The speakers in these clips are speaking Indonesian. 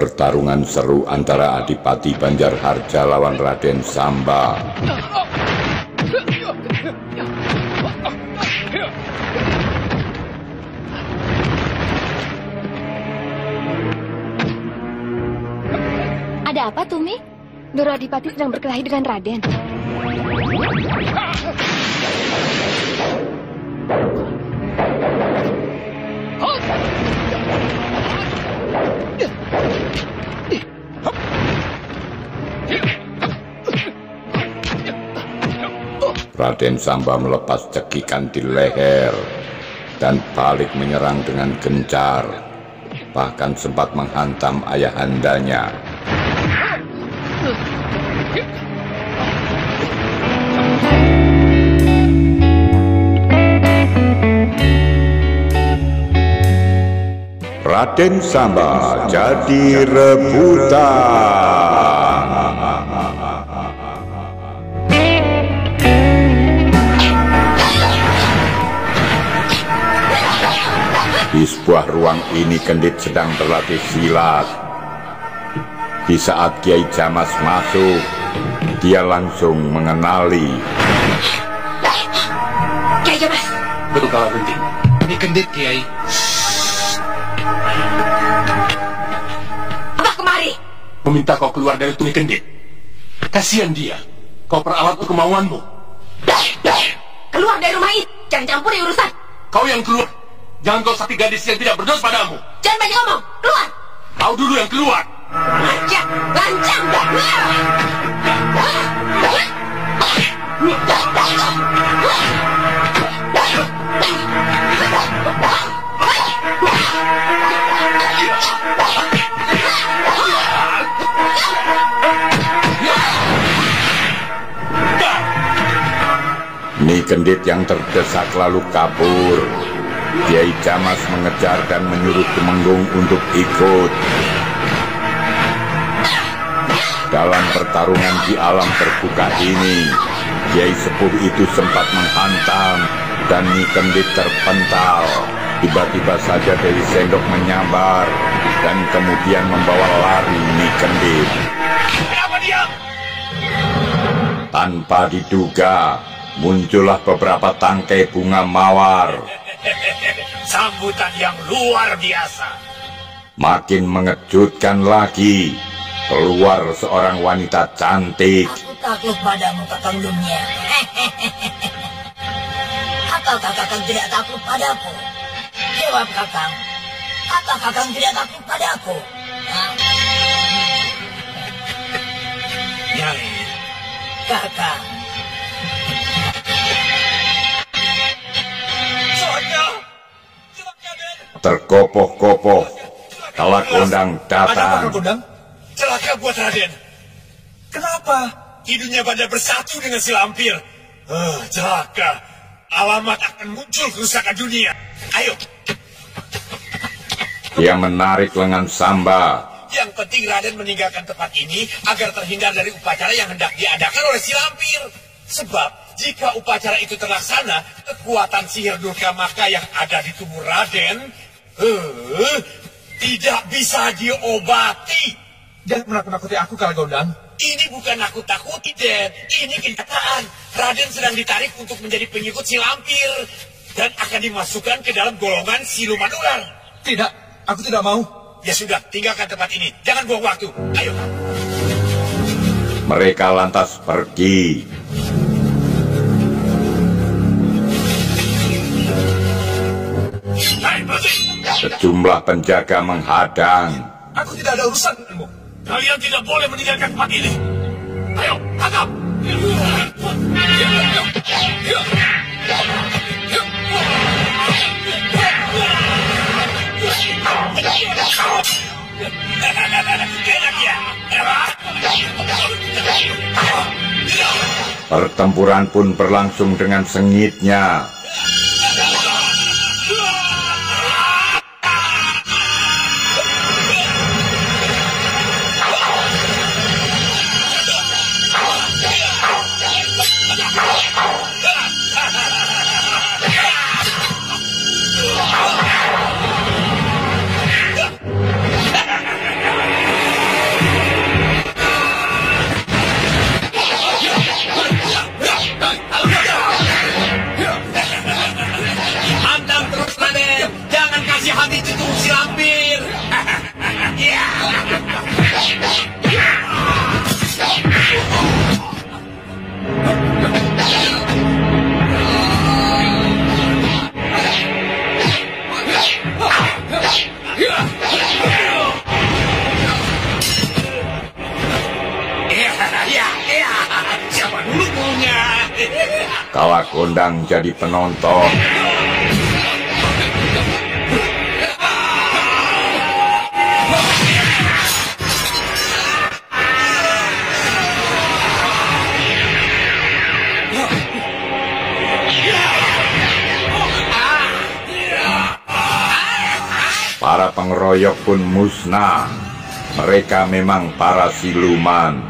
Pertarungan seru antara Adipati Banjarharja lawan Raden Samba. Ada apa, Tumi? Doro Adipati sedang berkelahi dengan Raden. Raden Samba melepas cekikan di leher dan balik menyerang dengan gencar, bahkan sempat menghantam ayahandanya. Raden Samba jadi rebutan. Di sebuah ruang ini Kendit sedang berlatih silat. Di saat Kiai Jamas masuk, dia langsung mengenali. Kiai Jamas. Betul kalau penting. Ini Kendit, Kiai. Apa kemari? Meminta kau keluar dari Tumi Kendit. Kasihan dia. Kau peralat untuk kemauanmu. Keluar dari rumah ini. Jangan campuri urusan. Kau yang keluar. Jangan kau sakiti gadis yang tidak berdosa padamu. Jangan banyak ngomong. Keluar. Kau dulu yang keluar. Lancang. Lancang. Ni Kendit yang terdesak lalu kabur. Kiai Jamas mengejar dan menyuruh Tumenggung untuk ikut. Dalam pertarungan di alam terbuka ini, Kiai Sepuh itu sempat menghantam dan Ni Kendit terpental. Tiba-tiba saja Dewi Sendok menyambar dan kemudian membawa lari Ni Kendit. Kenapa diam? Tanpa diduga, muncullah beberapa tangkai bunga mawar. Sambutan yang luar biasa. Makin mengejutkan lagi, keluar seorang wanita cantik. Aku takluk padamu, Kakang Dunia. Ataukah Kakang tidak takluk padaku? Jawab, Kakang. Atau Kakang tidak takluk padaku? Nyai. Kakang. Terkopoh-kopoh, Kala Kondang datang. Kondang? Celaka buat Raden. Kenapa? Hidungnya pada bersatu dengan si lampir. Celaka. Alamat akan muncul kerusakan dunia. Ayo. Dia menarik lengan Samba. Yang penting Raden meninggalkan tempat ini agar terhindar dari upacara yang hendak diadakan oleh si lampir. Sebab jika upacara itu terlaksana, kekuatan sihir Durga Maka yang ada di tubuh Raden tidak bisa diobati. Jangan menakut-nakuti aku, Kalagondang. Ini bukan nakut-nakuti, Den. Ini kenyataan. Raden sedang ditarik untuk menjadi pengikut si lampir dan akan dimasukkan ke dalam golongan siluman ular. Tidak, aku tidak mau. Ya sudah, tinggalkan tempat ini. Jangan buang waktu. Ayo. Mereka lantas pergi. Hai, bersih. Sejumlah penjaga menghadang. Aku tidak ada urusan denganmu. Kalian tidak boleh meninggalkan tempat ini. Ayo, tangkap. Pertempuran pun berlangsung dengan sengitnya. Kalagondang jadi penonton. Para pengeroyok pun musnah. Mereka memang para siluman.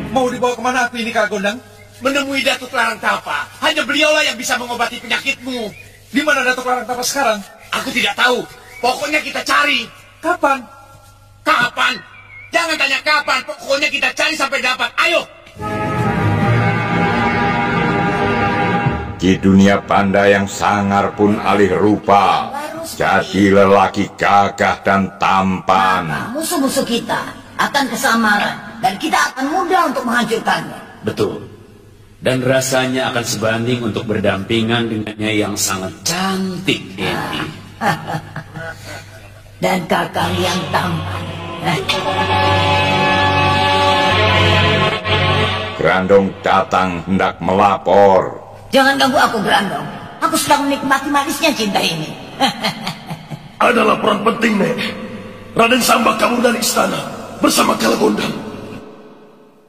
Mau dibawa kemana aku ini, Kalagondang? Menemui Datuk Larangtapa. Hanya beliaulah yang bisa mengobati penyakitmu. Di mana Datuk Larangtapa sekarang? Aku tidak tahu. Pokoknya kita cari. Kapan? Kapan? Jangan tanya kapan. Pokoknya kita cari sampai dapat. Ayo. Ki Dunia Banda yang sangar pun alih rupa. Jadi lelaki gagah dan tampan. Musuh-musuh kita akan kesamaran dan kita akan mudah untuk menghancurkannya. Betul. Dan rasanya akan sebanding untuk berdampingan dengannya yang sangat cantik ini. Dan kakang yang tampan. Grandong datang hendak melapor. Jangan ganggu aku, Grandong. Aku sedang menikmati manisnya cinta ini. Ada laporan penting, Nek. Raden Samba kabur dari istana bersama Kalagondang.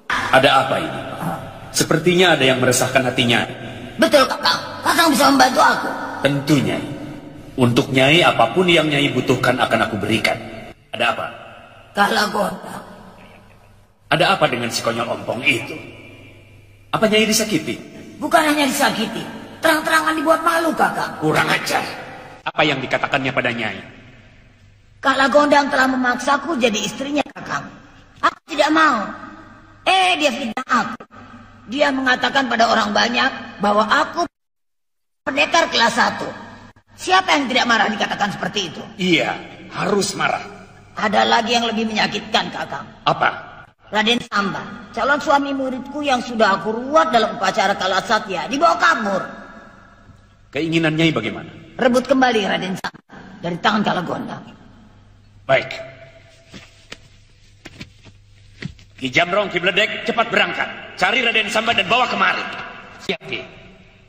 Ada apa ini? Sepertinya ada yang meresahkan hatinya. Betul, kakang. Kakang bisa membantu aku. Tentunya. Untuk Nyai, apapun yang Nyai butuhkan akan aku berikan. Ada apa? Kalagondang. Ada apa dengan si konyol ompong itu? Apa Nyai disakiti? Bukan hanya disakiti, terang-terangan dibuat malu, kakang. Kurang ajar. Apa yang dikatakannya pada Nyai? Kalagondang telah memaksaku jadi istrinya, kakang. Aku tidak mau. Dia fitnah aku. Dia mengatakan pada orang banyak bahwa aku pendekar kelas 1. Siapa yang tidak marah dikatakan seperti itu? Iya, harus marah. Ada lagi yang lebih menyakitkan, kakang. Apa? Raden Samba, calon suami muridku yang sudah aku ruat dalam upacara Kalasatya, dibawa kabur. Keinginan Nyai bagaimana? Rebut kembali Raden Samba dari tangan Kalagondang. Baik. Ki Jamrong, Ki Bledek, cepat berangkat. Cari Raden Samba dan bawa kemari. Siap, Ki.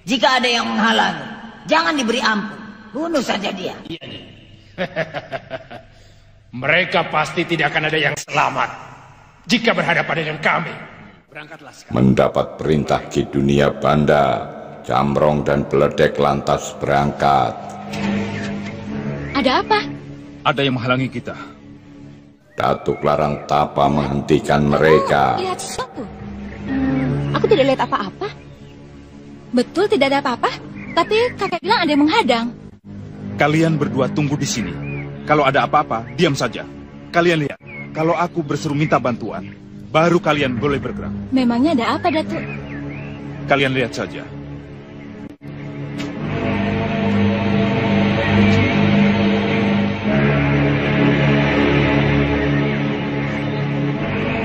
Jika ada yang menghalangi, jangan diberi ampun. Bunuh saja dia. Iya, Nyai. Mereka pasti tidak akan ada yang selamat jika berhadapan dengan kami. Berangkatlah sekarang. Mendapat perintah Ki Dunia Banda, Jamrong dan Bledek lantas berangkat. Ada apa? Ada yang menghalangi kita. Datuk Larangtapa menghentikan mereka. Lihat sesuatu. Aku tidak lihat apa-apa. Betul tidak ada apa-apa. Tapi kakek bilang ada yang menghadang. Kalian berdua tunggu di sini. Kalau ada apa-apa, diam saja. Kalian lihat, kalau aku berseru minta bantuan, baru kalian boleh bergerak. Memangnya ada apa, Datuk? Kalian lihat saja.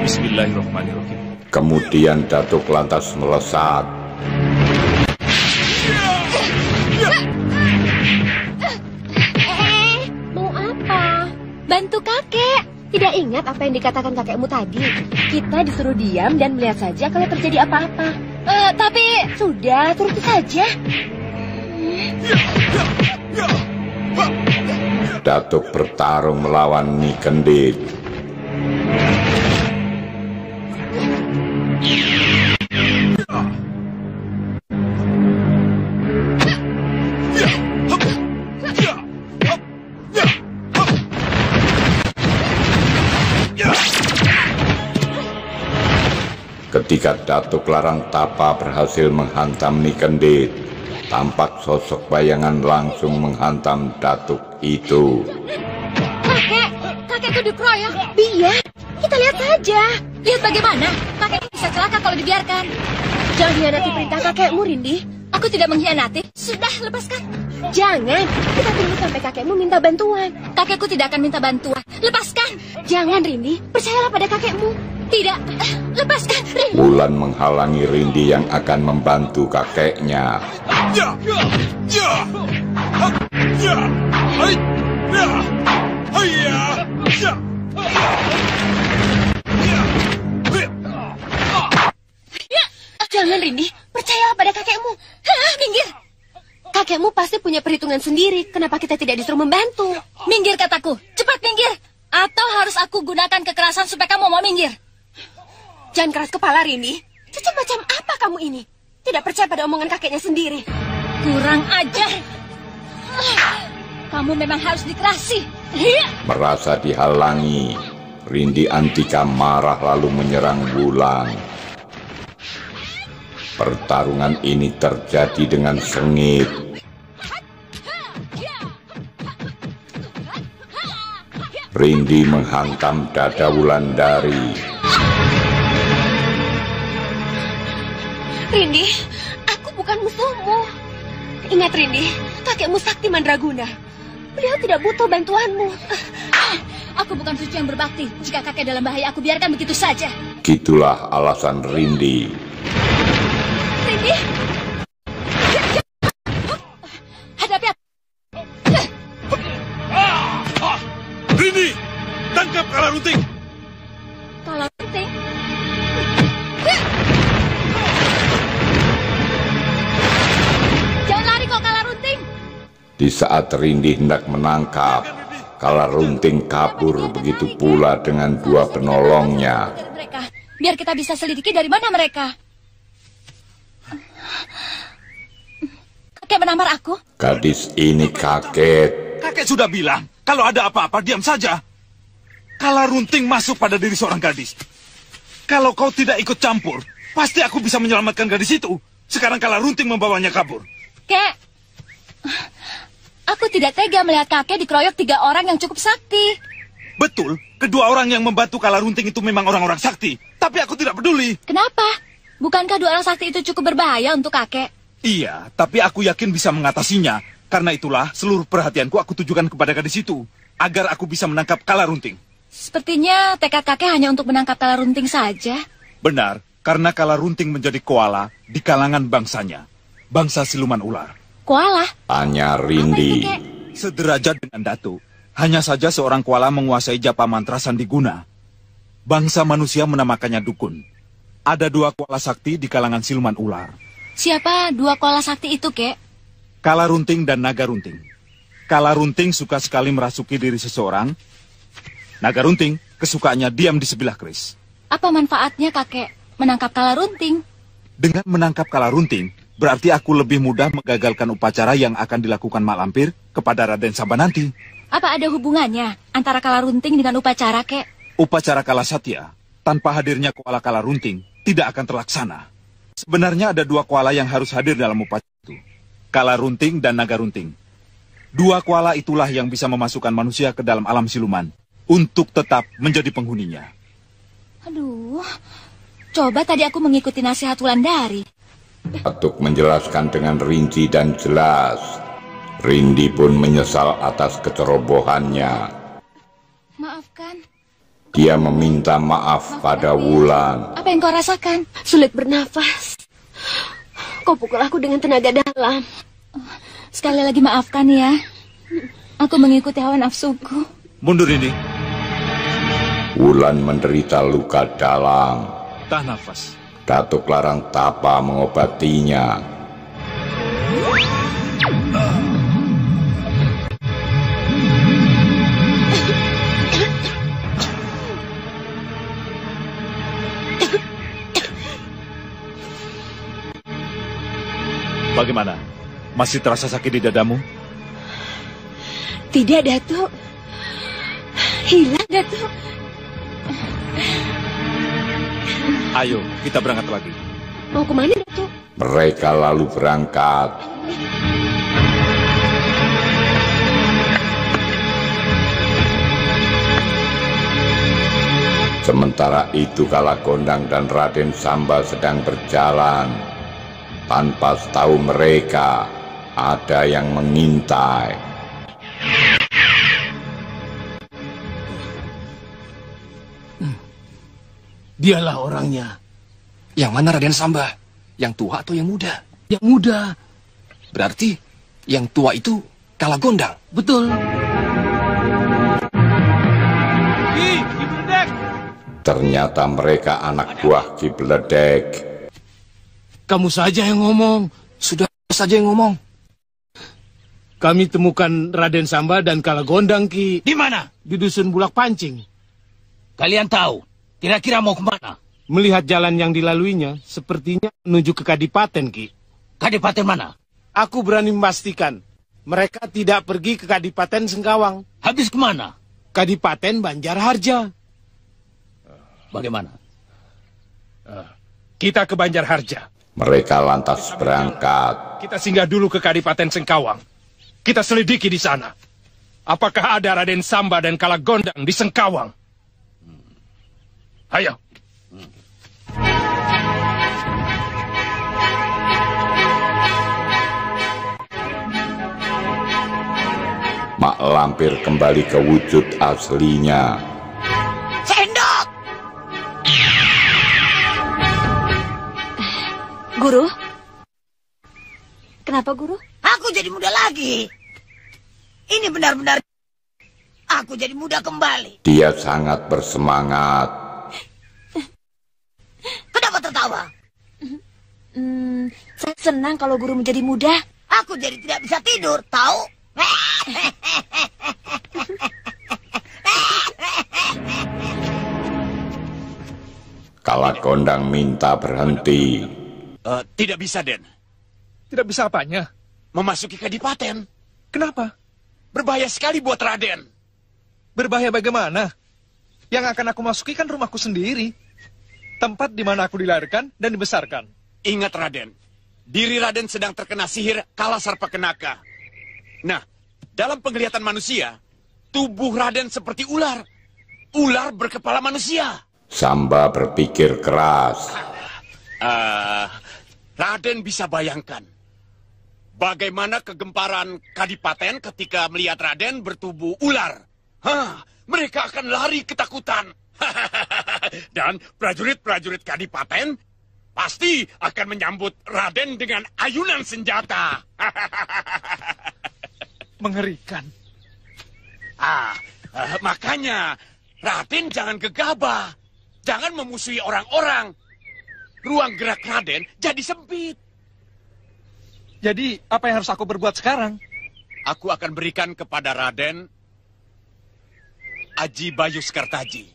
Bismillahirrahmanirrahim. Kemudian Datuk lantas melesat. Mau apa? Bantu kakek. Tidak ingat apa yang dikatakan kakekmu tadi. Kita disuruh diam dan melihat saja kalau terjadi apa-apa. Tapi sudah, turuti saja. Datuk bertarung melawan Nyi Kendit. Ketika Datuk Larangtapa berhasil menghantam Nyi Kendit, tampak sosok bayangan langsung menghantam Datuk itu. Kakekku dikeroyok. Biar, kita lihat saja. Lihat bagaimana kakekku bisa celaka kalau dibiarkan. Jangan hianati perintah kakekmu, Rindi. Aku tidak mengkhianati. Sudah, lepaskan. Jangan, kita tunggu sampai kakekmu minta bantuan. Kakekku tidak akan minta bantuan. Lepaskan. Jangan, Rindi. Percayalah pada kakekmu. Tidak, lepaskan, Rindi. Wulan menghalangi Rindi yang akan membantu kakeknya. Jangan, Rindi. Percayalah pada kakekmu. Hah, minggir. Kakekmu pasti punya perhitungan sendiri. Kenapa kita tidak disuruh membantu? Minggir kataku. Cepat minggir. Atau harus aku gunakan kekerasan supaya kamu mau minggir? Jangan keras kepala, Rini. Cucu macam apa kamu ini? Tidak percaya pada omongan kakeknya sendiri. Kurang ajar. Kamu memang harus dikerasi. Merasa dihalangi, Rindi Antika marah lalu menyerang Wulan. Pertarungan ini terjadi dengan sengit. Rindi menghantam dada Wulandari. Rindi, aku bukan musuhmu. Ingat Rindi, kakekmu Sakti Mandraguna. Beliau tidak butuh bantuanmu. Aku bukan suci yang berbakti. Jika kakek dalam bahaya, aku biarkan begitu saja. Gitulah alasan Rindi. Rindi, hadapi aku. Rindi, tangkap Kalarunting. Kalarunting? Jangan lari kok, Kalarunting. Di saat Rindi hendak menangkap, Kalarunting kabur, begitu pula dengan dua penolongnya. Biar kita bisa selidiki dari mana mereka. Kakek menampar aku? Gadis ini kaget. Kakek sudah bilang, kalau ada apa-apa diam saja. Kalarunting masuk pada diri seorang gadis. Kalau kau tidak ikut campur, pasti aku bisa menyelamatkan gadis itu. Sekarang Kalarunting membawanya kabur. Kek, aku tidak tega melihat kakek dikeroyok 3 orang yang cukup sakti. Betul, kedua orang yang membantu Kalarunting itu memang orang-orang sakti. Tapi aku tidak peduli. Kenapa? Bukankah 2 orang sakti itu cukup berbahaya untuk kakek? Iya, tapi aku yakin bisa mengatasinya. Karena itulah seluruh perhatianku aku tujukan kepada gadis itu. Agar aku bisa menangkap Kalarunting. Sepertinya tekad kakek hanya untuk menangkap Kalarunting saja. Benar, karena Kalarunting menjadi koala di kalangan bangsanya. Bangsa siluman ular. Koala? Tanya Rindi. Sederajat dengan Datuk. Hanya saja seorang koala menguasai japa mantra Sandiguna. Bangsa manusia menamakannya dukun. Ada 2 koala sakti di kalangan siluman ular. Siapa 2 koala sakti itu, Kek? Kalarunting dan Nagarunting. Kalarunting suka sekali merasuki diri seseorang. Nagarunting kesukaannya diam di sebelah keris. Apa manfaatnya kakek menangkap Kalarunting? Dengan menangkap Kalarunting, berarti aku lebih mudah menggagalkan upacara yang akan dilakukan Mak Lampir kepada Raden Samba nanti. Apa ada hubungannya antara Kalarunting dengan upacara, Kek? Upacara Kalasatya, tanpa hadirnya koala Kalarunting, tidak akan terlaksana. Sebenarnya ada 2 koala yang harus hadir dalam upacara itu. Kalarunting dan Nagarunting. 2 koala itulah yang bisa memasukkan manusia ke dalam alam siluman untuk tetap menjadi penghuninya. Aduh, coba tadi aku mengikuti nasihat Wulandari. Datuk menjelaskan dengan rinci dan jelas. Rindi pun menyesal atas kecerobohannya. Maafkan. Dia meminta maaf pada Wulan. Apa yang kau rasakan? Sulit bernafas. Kau pukul aku dengan tenaga dalam. Sekali lagi maafkan ya. Aku mengikuti hawa nafsuku. Mundur ini. Wulan menderita luka dalam. Tahan nafas. Datuk Larang Tapa mengobatinya. Bagaimana? Masih terasa sakit di dadamu? Tidak, Datuk. Hilang, Datuk. Ayo, kita berangkat lagi. Mau kemana, Datuk? Mereka lalu berangkat. Sementara itu Kalagondang dan Raden Samba sedang berjalan. Tanpa tahu mereka, ada yang mengintai. Dialah orangnya. Yang mana Raden Samba? Yang tua atau yang muda? Yang muda. Berarti yang tua itu Kalagondang. Betul. Ternyata mereka anak buah Ki Bledek. Kamu saja yang ngomong. Sudah saja yang ngomong. Kami temukan Raden Samba dan Kalagondang, Ki. Di mana? Di dusun Bulak Pancing. Kalian tahu, kira-kira mau kemana? Melihat jalan yang dilaluinya, sepertinya menuju ke Kadipaten, Ki. Kadipaten mana? Aku berani memastikan, mereka tidak pergi ke Kadipaten Sengkawang. Habis kemana? Kadipaten Banjarharja. Bagaimana? Kita ke Banjarharja. Mereka lantas berangkat. Kita singgah dulu ke Kadipaten Sengkawang. Kita selidiki di sana. Apakah ada Raden Samba dan Kalagondang di Sengkawang? Ayo. Mak Lampir kembali ke wujud aslinya. Sendok! Guru? Kenapa, Guru? Aku jadi muda lagi. Ini benar-benar aku jadi muda kembali. Dia sangat bersemangat. Kenapa tertawa? Saya senang kalau Guru menjadi muda. Aku jadi tidak bisa tidur, tahu? Kalagondang minta berhenti. Tidak bisa, Den. Tidak bisa apanya? Memasuki Kadipaten. Kenapa? Berbahaya sekali buat Raden. Berbahaya bagaimana? Yang akan aku masuki kan rumahku sendiri. Tempat di mana aku dilahirkan dan dibesarkan. Ingat, Raden. Diri Raden sedang terkena sihir Kalasarpakenaka. Nah, dalam penglihatan manusia, tubuh Raden seperti ular. Ular berkepala manusia. Samba berpikir keras. Raden bisa bayangkan bagaimana kegemparan Kadipaten ketika melihat Raden bertubuh ular. Mereka akan lari ketakutan. Dan prajurit-prajurit Kadipaten pasti akan menyambut Raden dengan ayunan senjata. Mengerikan. Makanya Raden jangan gegabah. Jangan memusuhi orang-orang. Ruang gerak Raden jadi sempit. Jadi, apa yang harus aku berbuat sekarang? Aku akan berikan kepada Raden Aji Bayu Sekartaji.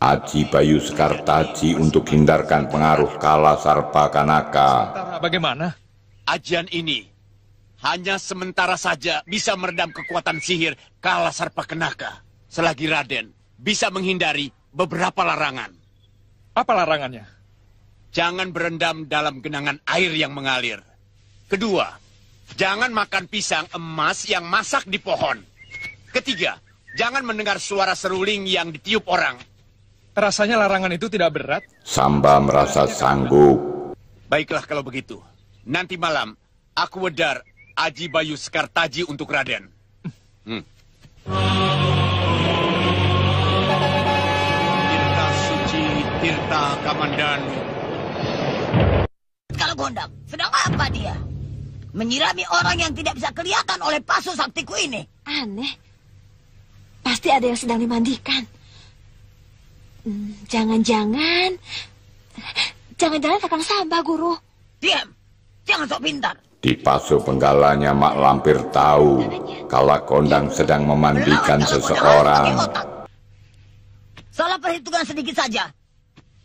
Aji Bayu Sekartaji untuk hindarkan pengaruh Kalasarpakenaka. Bagaimana? Ajian ini hanya sementara saja bisa meredam kekuatan sihir Kalasarpakenaka. Selagi Raden bisa menghindari beberapa larangan. Apa larangannya? Jangan berendam dalam genangan air yang mengalir. Kedua, jangan makan pisang emas yang masak di pohon. Ketiga, jangan mendengar suara seruling yang ditiup orang. Rasanya larangan itu tidak berat. Samba merasa sanggup. Baiklah kalau begitu. Nanti malam, aku wedar Aji Bayu Sekartaji untuk Raden. Tirta Suci, Tirta Kamandanu. Kalagondang, sedang apa dia? Menyirami orang yang tidak bisa kelihatan oleh pasu saktiku ini. Aneh. Pasti ada yang sedang dimandikan. Jangan-jangan Kakang Samba, Guru. Diam, jangan sok pintar. Di pasu penggalanya Mak Lampir tahu Kalagondang sedang memandikan seseorang. Salah perhitungan sedikit saja.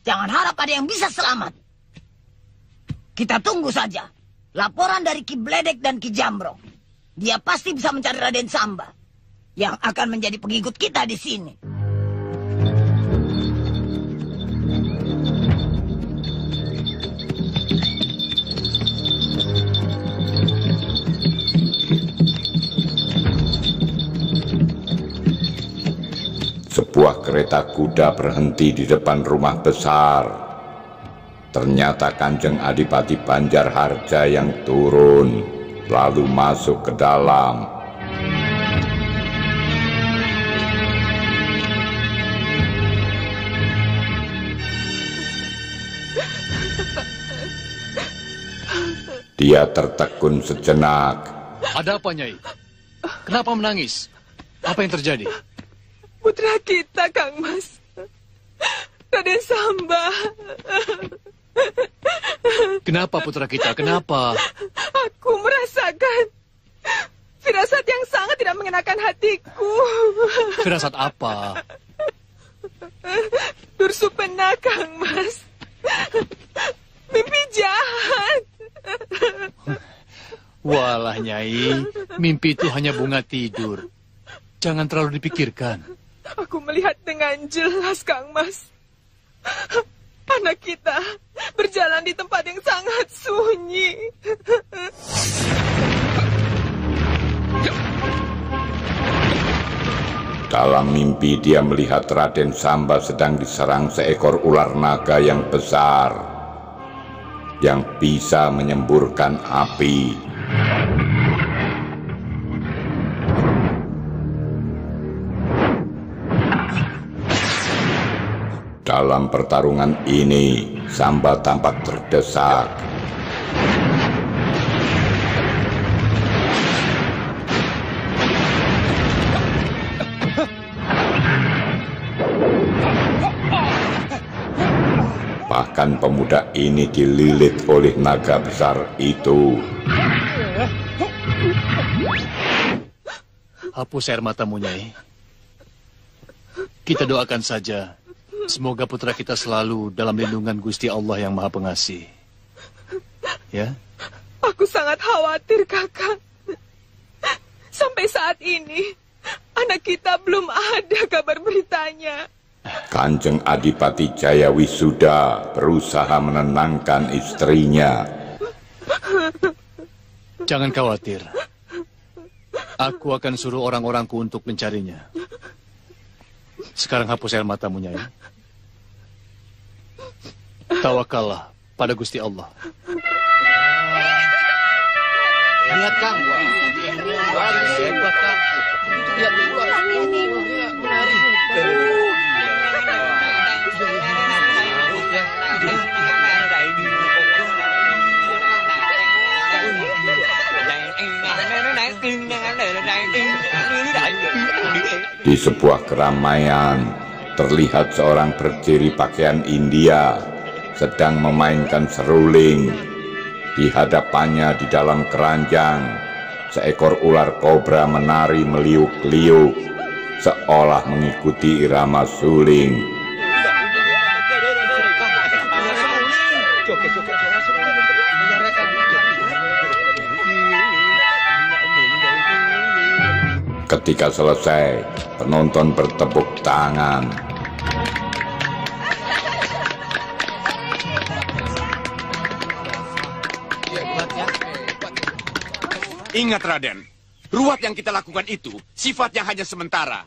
Jangan harap ada yang bisa selamat. Kita tunggu saja laporan dari Ki Bledek dan Ki Jambrong. Dia pasti bisa mencari Raden Samba yang akan menjadi pengikut kita di sini. Sebuah kereta kuda berhenti di depan rumah besar. Ternyata Kanjeng Adipati Banjarharja yang turun, lalu masuk ke dalam. Dia tertekun sejenak. Ada apa, Nyai? Kenapa menangis? Apa yang terjadi? Putra kita, Kang Mas. Raden Samba. Kenapa putra kita? Kenapa? Aku merasakan firasat yang sangat tidak mengenakan hatiku. Firasat apa? Dursupena, Kang Mas. Mimpi jahat. Walah, Nyai. Mimpi itu hanya bunga tidur. Jangan terlalu dipikirkan. Aku melihat dengan jelas, Kang Mas. Anak kita berjalan di tempat yang sangat sunyi. Dalam mimpi dia melihat Raden Samba sedang diserang seekor ular naga yang besar, yang bisa menyemburkan api. Dalam pertarungan ini, Samba tampak terdesak. Bahkan pemuda ini dililit oleh naga besar itu. Hapus air matamu, Nyai. Kita doakan saja. Semoga putra kita selalu dalam lindungan Gusti Allah yang Maha Pengasih. Ya? Aku sangat khawatir, Kakak. Sampai saat ini, anak kita belum ada kabar beritanya. Kanjeng Adipati Jaya Wisuda berusaha menenangkan istrinya. Jangan khawatir. Aku akan suruh orang-orangku untuk mencarinya. Sekarang hapus air matamu, Nyai. Tawakallah pada Gusti Allah. Lihat, Kang. Hebat, Kang. Lihat ini menari. Di sebuah keramaian, terlihat seorang berdiri pakaian India sedang memainkan seruling. Di hadapannya di dalam keranjang, seekor ular kobra menari meliuk-liuk, seolah mengikuti irama suling. Ketika selesai, penonton bertepuk tangan. Ingat, Raden, ruwat yang kita lakukan itu sifatnya hanya sementara.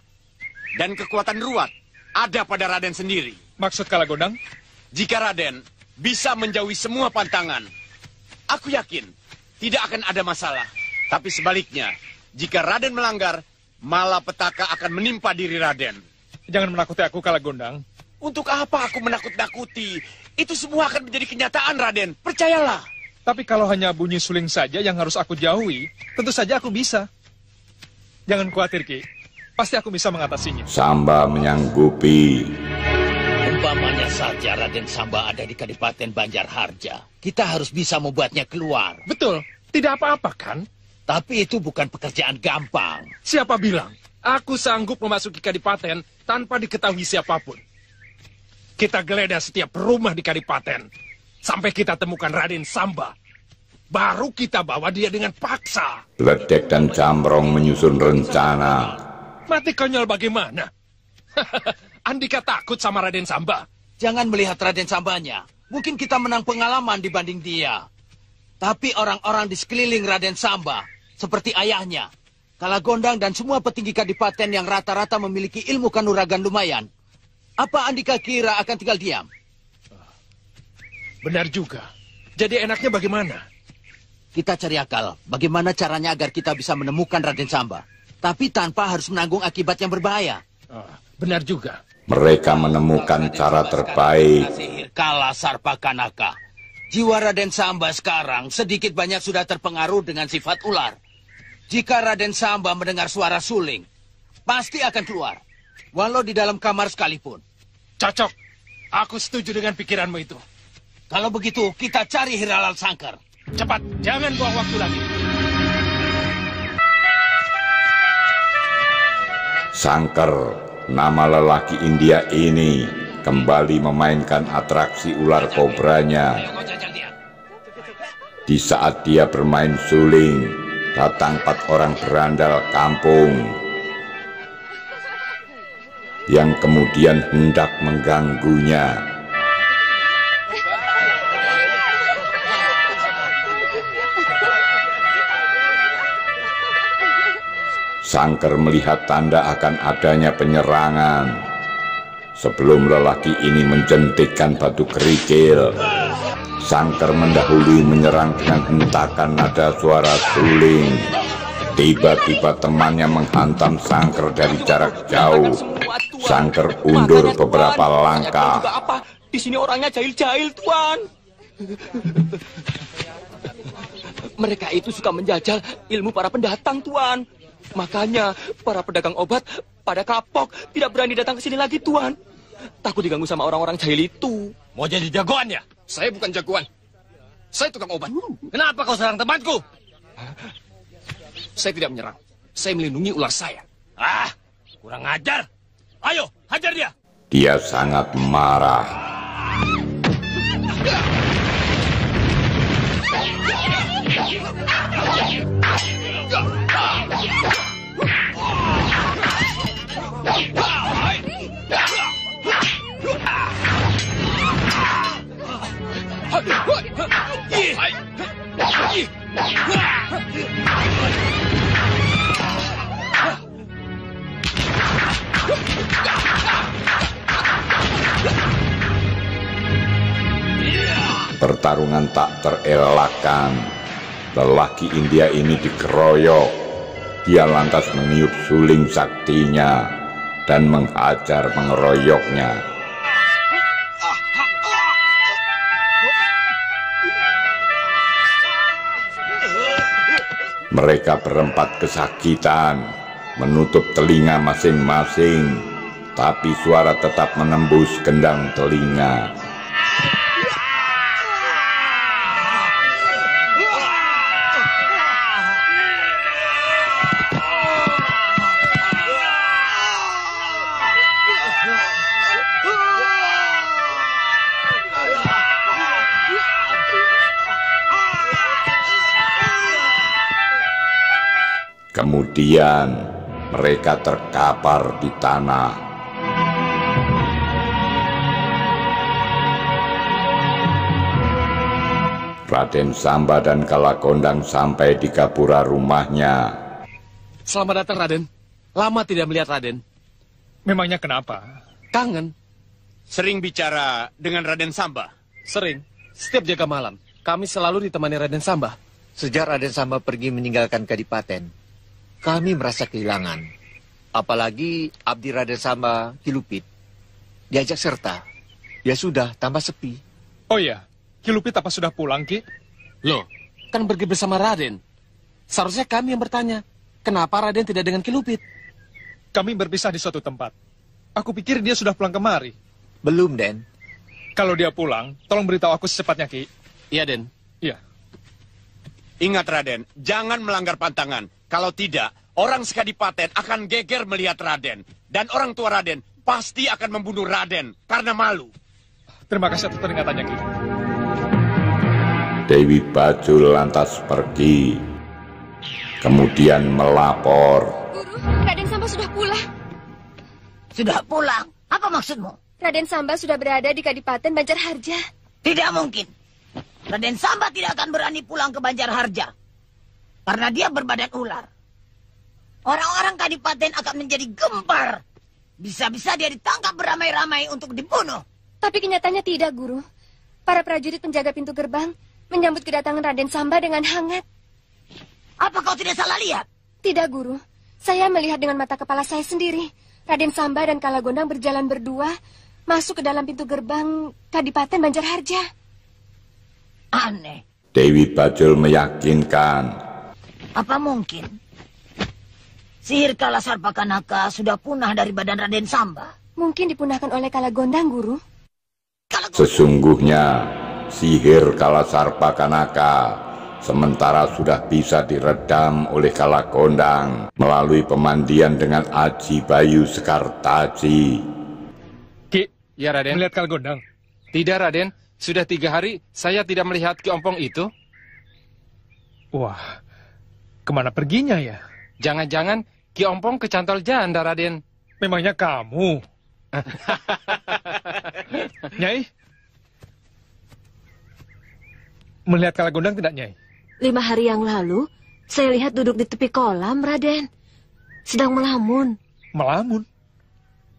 Dan kekuatan ruwat ada pada Raden sendiri. Maksud Kalagondang? Jika Raden bisa menjauhi semua pantangan, aku yakin tidak akan ada masalah. Tapi sebaliknya, jika Raden melanggar, malapetaka akan menimpa diri Raden. Jangan menakuti aku, Kalagondang. Untuk apa aku menakut-nakuti? Itu semua akan menjadi kenyataan, Raden. Percayalah. Tapi kalau hanya bunyi suling saja yang harus aku jauhi, tentu saja aku bisa. Jangan khawatir, Ki. Pasti aku bisa mengatasinya. Samba menyanggupi. Umpamanya saja Raden Samba ada di Kadipaten Banjarharja, kita harus bisa membuatnya keluar. Betul. Tidak apa-apa, kan? Tapi itu bukan pekerjaan gampang. Siapa bilang? Aku sanggup memasuki Kadipaten tanpa diketahui siapapun. Kita geledah setiap rumah di Kadipaten sampai kita temukan Raden Samba. Baru kita bawa dia dengan paksa. Ledek dan Jamrong menyusun rencana. Mati konyol bagaimana? Andika takut sama Raden Samba. Jangan melihat Raden Sambanya. Mungkin kita menang pengalaman dibanding dia. Tapi orang-orang di sekeliling Raden Samba, seperti ayahnya, Kalagondang dan semua petinggi Kadipaten yang rata-rata memiliki ilmu kanuragan lumayan, apa Andika kira akan tinggal diam? Benar juga. Jadi enaknya bagaimana? Kita cari akal, bagaimana caranya agar kita bisa menemukan Raden Samba. Tapi tanpa harus menanggung akibat yang berbahaya. Benar juga. Mereka menemukan cara terbaik. Sihir Kala Sarpakanaka. Jiwa Raden Samba sekarang sedikit banyak sudah terpengaruh dengan sifat ular. Jika Raden Samba mendengar suara suling, pasti akan keluar. Walau di dalam kamar sekalipun. Cocok. Aku setuju dengan pikiranmu itu. Kalau begitu, kita cari Hiralal Sangkar. Cepat, jangan buang waktu lagi. Sangkar, nama lelaki India ini, kembali memainkan atraksi ular kobranya. Di saat dia bermain suling, datang 4 orang berandal kampung yang kemudian hendak mengganggunya. Sangkar melihat tanda akan adanya penyerangan. Sebelum lelaki ini menjentikkan batu kerikil, Sangkar mendahului menyerang dengan hentakan nada suara suling. Tiba-tiba temannya menghantam Sangkar dari jarak jauh. Sangkar undur beberapa langkah. Di sini orangnya jahil-jahil, Tuan. Mereka itu suka menjajal ilmu para pendatang, Tuan. Makanya para pedagang obat pada kapok, tidak berani datang ke sini lagi, Tuan. Takut diganggu sama orang-orang jahil itu. Mau jadi jagoan ya? Saya bukan jagoan. Saya tukang obat. Kenapa kau serang temanku? Saya tidak menyerang. Saya melindungi ular saya. Ah, kurang ajar. Ayo, hajar dia. Dia sangat marah. Pertarungan tak terelakkan. Lelaki India ini dikeroyok. Dia lantas meniup suling saktinya dan menghajar mengeroyoknya. Mereka berempat kesakitan, menutup telinga masing-masing, tapi suara tetap menembus gendang telinga. Kemudian mereka terkapar di tanah. Raden Samba dan Kalagondang sampai di gapura rumahnya. Selamat datang, Raden. Lama tidak melihat Raden. Memangnya kenapa? Kangen. Sering bicara dengan Raden Samba? Sering. Setiap jaga malam, kami selalu ditemani Raden Samba. Sejak Raden Samba pergi meninggalkan Kadipaten, kami merasa kehilangan. Apalagi abdi Raden Samba Kilupit diajak serta. Ya sudah, tambah sepi. Oh iya, Kilupit apa sudah pulang, Ki? Loh, kan pergi bersama Raden. Seharusnya kami yang bertanya, kenapa Raden tidak dengan Kilupit? Kami berpisah di suatu tempat. Aku pikir dia sudah pulang kemari. Belum, Den. Kalau dia pulang, tolong beritahu aku secepatnya, Ki. Iya, Den. Iya. Ingat, Raden, jangan melanggar pantangan. Kalau tidak, orang sekadipaten akan geger melihat Raden. Dan orang tua Raden pasti akan membunuh Raden karena malu. Terima kasih atas peringatannya, Ki. Dewi Bajul lantas pergi. Kemudian melapor. Guru, Raden Samba sudah pulang. Sudah pulang? Apa maksudmu? Raden Samba sudah berada di Kadipaten Banjarharja. Tidak mungkin. Raden Samba tidak akan berani pulang ke Banjarharja. Karena dia berbadan ular. Orang-orang Kadipaten akan menjadi gempar. Bisa-bisa dia ditangkap beramai-ramai untuk dibunuh. Tapi kenyataannya tidak, Guru. Para prajurit penjaga pintu gerbang menyambut kedatangan Raden Samba dengan hangat. Apa kau tidak salah lihat? Tidak, Guru. Saya melihat dengan mata kepala saya sendiri. Raden Samba dan Kalagondang berjalan berdua masuk ke dalam pintu gerbang Kadipaten Banjarharja. Aneh. Dewi Bajul meyakinkan. Apa mungkin sihir Kala Sarpakanaka sudah punah dari badan Raden Samba? Mungkin dipunahkan oleh Kalagondang, Guru. Sesungguhnya sihir Kalasarpa Kanaka sementara sudah bisa diredam oleh Kalagondang melalui pemandian dengan Aji Bayu Sekartaji. Ki, ya Raden. Melihat Kalagondang? Tidak Raden, sudah 3 hari saya tidak melihat Ki Ompong itu. Wah, kemana perginya ya? Jangan-jangan Ki Ompong kecantol janda Raden. Memangnya kamu? Nyai? Melihat Kalagondang tidak, Nyai? 5 hari yang lalu, saya lihat duduk di tepi kolam, Raden. Sedang melamun. Melamun?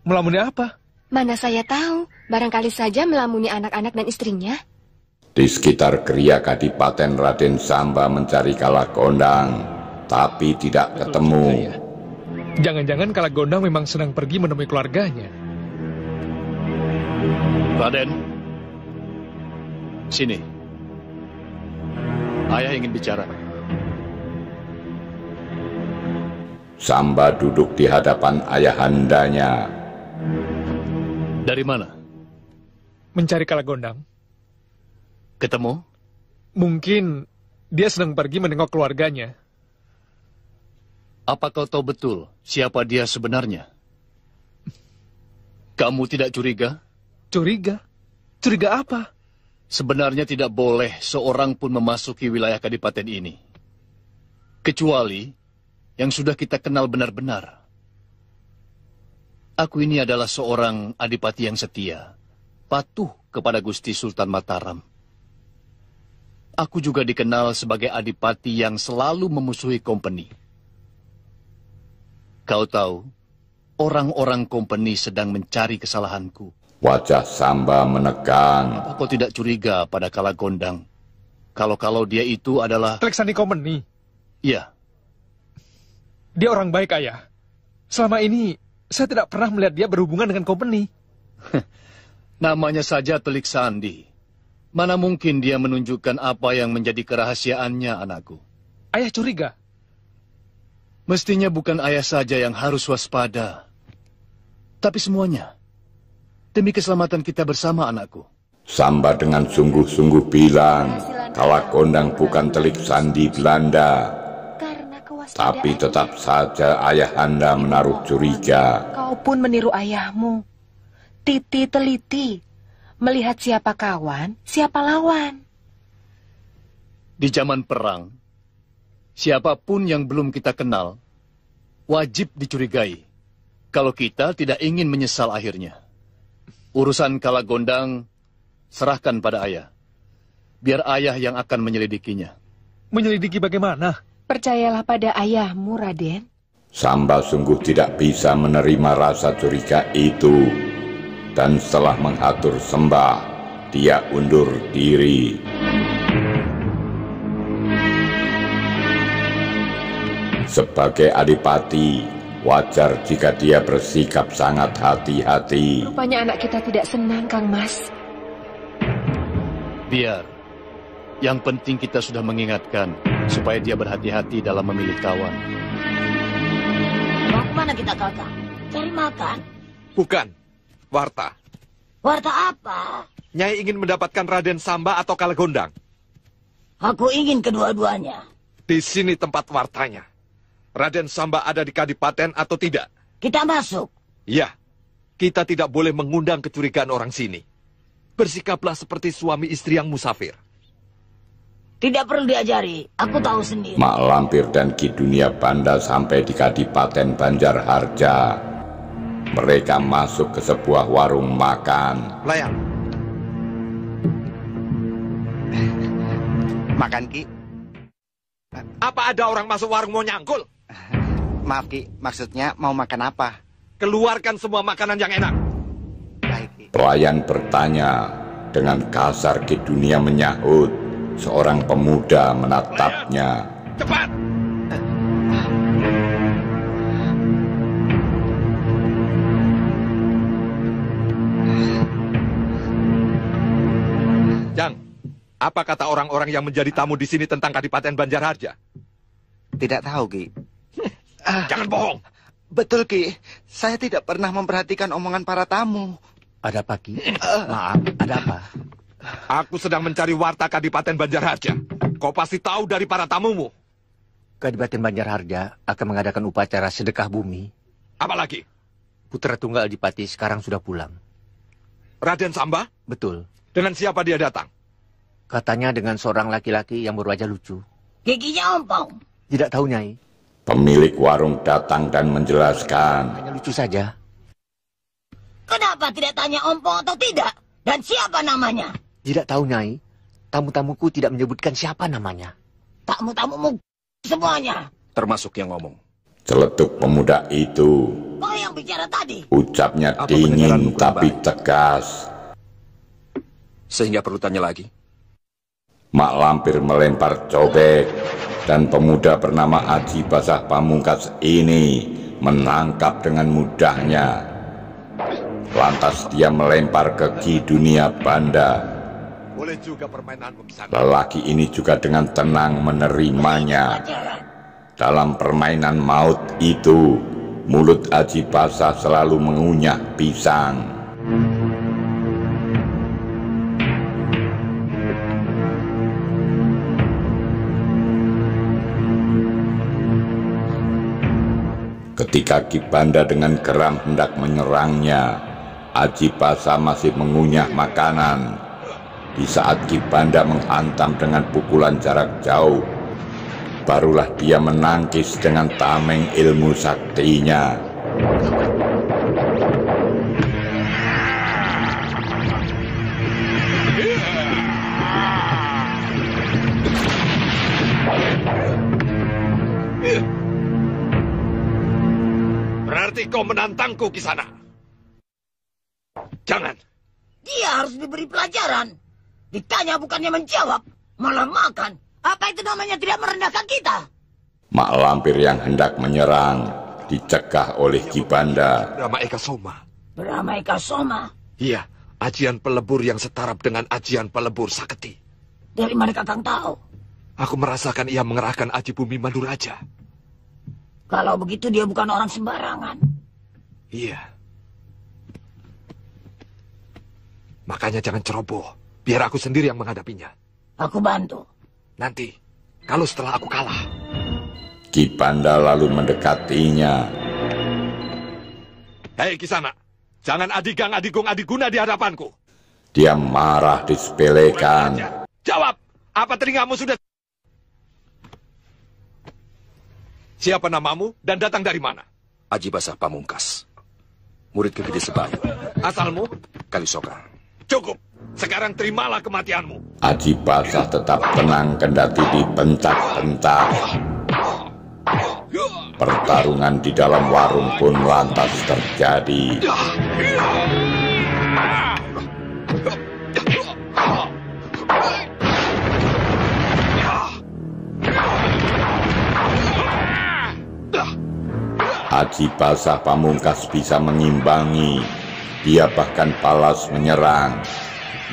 Melamuni apa? Mana saya tahu, barangkali saja melamuni anak-anak dan istrinya. Di sekitar Kriya Kadipaten Raden Samba mencari Kalagondang, tapi tidak ketemu. Jangan-jangan Kalagondang memang sedang pergi menemui keluarganya. Raden, sini. Ayah ingin bicara. Samba duduk di hadapan ayahandanya. Dari mana? Mencari Kalagondang. Ketemu? Mungkin dia sedang pergi menengok keluarganya. Apa kau tahu betul siapa dia sebenarnya? Kamu tidak curiga? Curiga? Curiga apa? Sebenarnya tidak boleh seorang pun memasuki wilayah kadipaten ini. Kecuali yang sudah kita kenal benar-benar. Aku ini adalah seorang adipati yang setia, patuh kepada Gusti Sultan Mataram. Aku juga dikenal sebagai adipati yang selalu memusuhi kompeni. Kau tahu, orang-orang kompeni sedang mencari kesalahanku. Wajah Samba menegang. Apa kau tidak curiga pada Kalagondang? Kalau dia itu adalah... Teleksani Kompeni? Iya. Dia orang baik, Ayah. Selama ini, saya tidak pernah melihat dia berhubungan dengan Kompeni. Namanya saja Telik Sandi. Mana mungkin dia menunjukkan apa yang menjadi kerahasiaannya, anakku? Ayah curiga? Mestinya bukan ayah saja yang harus waspada. Tapi semuanya. Demi keselamatan kita bersama, anakku. Samba dengan sungguh-sungguh bilang, Kalagondang bukan Telik Sandi Belanda. Tapi tetap saja ayahanda menaruh curiga. Kau pun meniru ayahmu. Titi teliti. Melihat siapa kawan, siapa lawan. Di zaman perang, siapapun yang belum kita kenal, wajib dicurigai. Kalau kita tidak ingin menyesal akhirnya. Urusan Kalagondang, serahkan pada ayah. Biar ayah yang akan menyelidikinya. Menyelidiki bagaimana? Percayalah pada ayahmu, Raden. Samba sungguh tidak bisa menerima rasa curiga itu. Dan setelah mengatur sembah, dia undur diri. Sebagai adipati, wajar jika dia bersikap sangat hati-hati. Rupanya anak kita tidak senang, Kang Mas. Biar. Yang penting kita sudah mengingatkan supaya dia berhati-hati dalam memilih kawan. Mau kemana kita, kakak? Cari makan? Bukan. Warta. Warta apa? Nyai ingin mendapatkan Raden Samba atau Kalagondang? Aku ingin kedua-duanya. Di sini tempat wartanya. Raden Samba ada di Kadipaten atau tidak? Kita masuk. Ya, kita tidak boleh mengundang kecurigaan orang sini. Bersikaplah seperti suami istri yang musafir. Tidak perlu diajari, aku tahu sendiri. Mak Lampir dan Ki Dunia Banda sampai di Kadipaten Banjarharja. Mereka masuk ke sebuah warung makan. Layang. Makan, Ki. Apa ada orang masuk warung mau nyangkul? Maaf, Ki. Maksudnya mau makan apa? Keluarkan semua makanan yang enak. Baik, Ki. Pelayan bertanya. Dengan kasar Ki Dunia menyahut. Seorang pemuda menatapnya. Cepat! Jang, apa kata orang-orang yang menjadi tamu di sini tentang Kadipaten Banjarharja? Tidak tahu, Ki. Jangan bohong. Betul, Ki. Saya tidak pernah memperhatikan omongan para tamu. Ada apa, Ki? Maaf, ada apa? Aku sedang mencari warta Kadipaten Banjarharja. Kau pasti tahu dari para tamumu. Kadipaten Banjarharja akan mengadakan upacara sedekah bumi. Apa lagi? Putra tunggal Adipati sekarang sudah pulang. Raden Samba? Betul. Dengan siapa dia datang? Katanya dengan seorang laki-laki yang berwajah lucu. Giginya ompong. Tidak tahu, Nyai. Pemilik warung datang dan menjelaskan. Hanya lucu saja. Kenapa tidak tanya ompong atau tidak? Dan siapa namanya? Tidak tahu, Nyai. Tamu-tamuku tidak menyebutkan siapa namanya. Tamu-tamumu semuanya. Termasuk yang ngomong. Celetuk pemuda itu. Kau yang bicara tadi. Ucapnya dingin tapi tegas. Sehingga perlu tanya lagi. Mak Lampir melempar cobek. Dan pemuda bernama Aji Basah Pamungkas ini menangkap dengan mudahnya. Lantas dia melempar ke Ki Dunia Banda. Boleh juga permainanmu di sana. Lelaki ini juga dengan tenang menerimanya. Dalam permainan maut itu, mulut Aji Basah selalu mengunyah pisang. Ketika Ki Banda dengan geram hendak menyerangnya, Aji Basah masih mengunyah makanan. Di saat Ki Banda menghantam dengan pukulan jarak jauh, barulah dia menangkis dengan tameng ilmu saktinya. Berarti kau menantangku, Kisana. Jangan. Dia harus diberi pelajaran. Ditanya bukannya menjawab, malah makan. Apa itu namanya tidak merendahkan kita? Mak Lampir yang hendak menyerang dicegah oleh Ki Banda. Brahma Eka Soma. Brahma Eka Soma? Iya, ajian pelebur yang setarap dengan ajian pelebur Saketi. Dari mana Kakang tahu? Aku merasakan ia mengerahkan Aji Bumi Manduraja. Kalau begitu dia bukan orang sembarangan. Iya. Makanya jangan ceroboh. Biar aku sendiri yang menghadapinya. Aku bantu. Nanti, kalau setelah aku kalah. Ki Banda lalu mendekatinya. Hei Kisana, jangan adigang adigung adiguna di hadapanku. Dia marah disepelekan. Jawab, apa telingamu sudah... Siapa namamu dan datang dari mana? Aji Basah Pamungkas. Murid Kegede Sebayu. Asalmu? Kalisoka. Cukup. Sekarang terimalah kematianmu. Aji Basah tetap tenang kendati dibentak-bentak. Pertarungan di dalam warung pun lantas terjadi. Aji Basah Pamungkas bisa mengimbangi. Dia bahkan balas menyerang.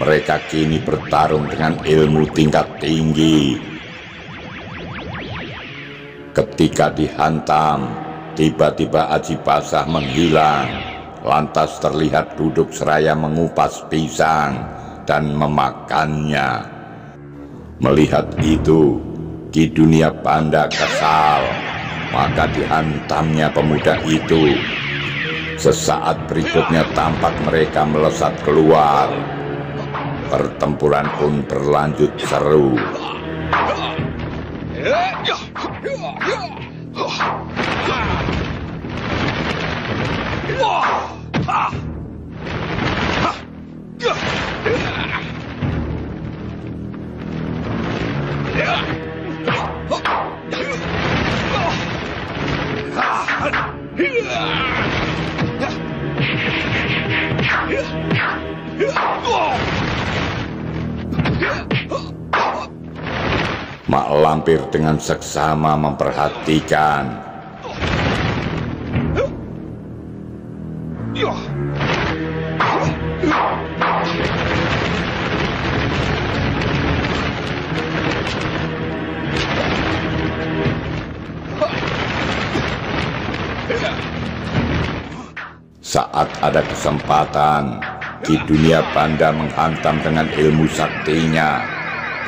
Mereka kini bertarung dengan ilmu tingkat tinggi. Ketika dihantam, tiba-tiba Aji Basah menghilang. Lantas terlihat duduk seraya mengupas pisang dan memakannya. Melihat itu, Ki Dunia Banda kesal. Maka dihantamnya pemuda itu. Sesaat berikutnya tampak mereka melesat keluar. Pertempuran pun berlanjut seru. Mak Lampir dengan seksama memperhatikan. Saat ada kesempatan, Ki Dunia Banda menghantam dengan ilmu saktinya,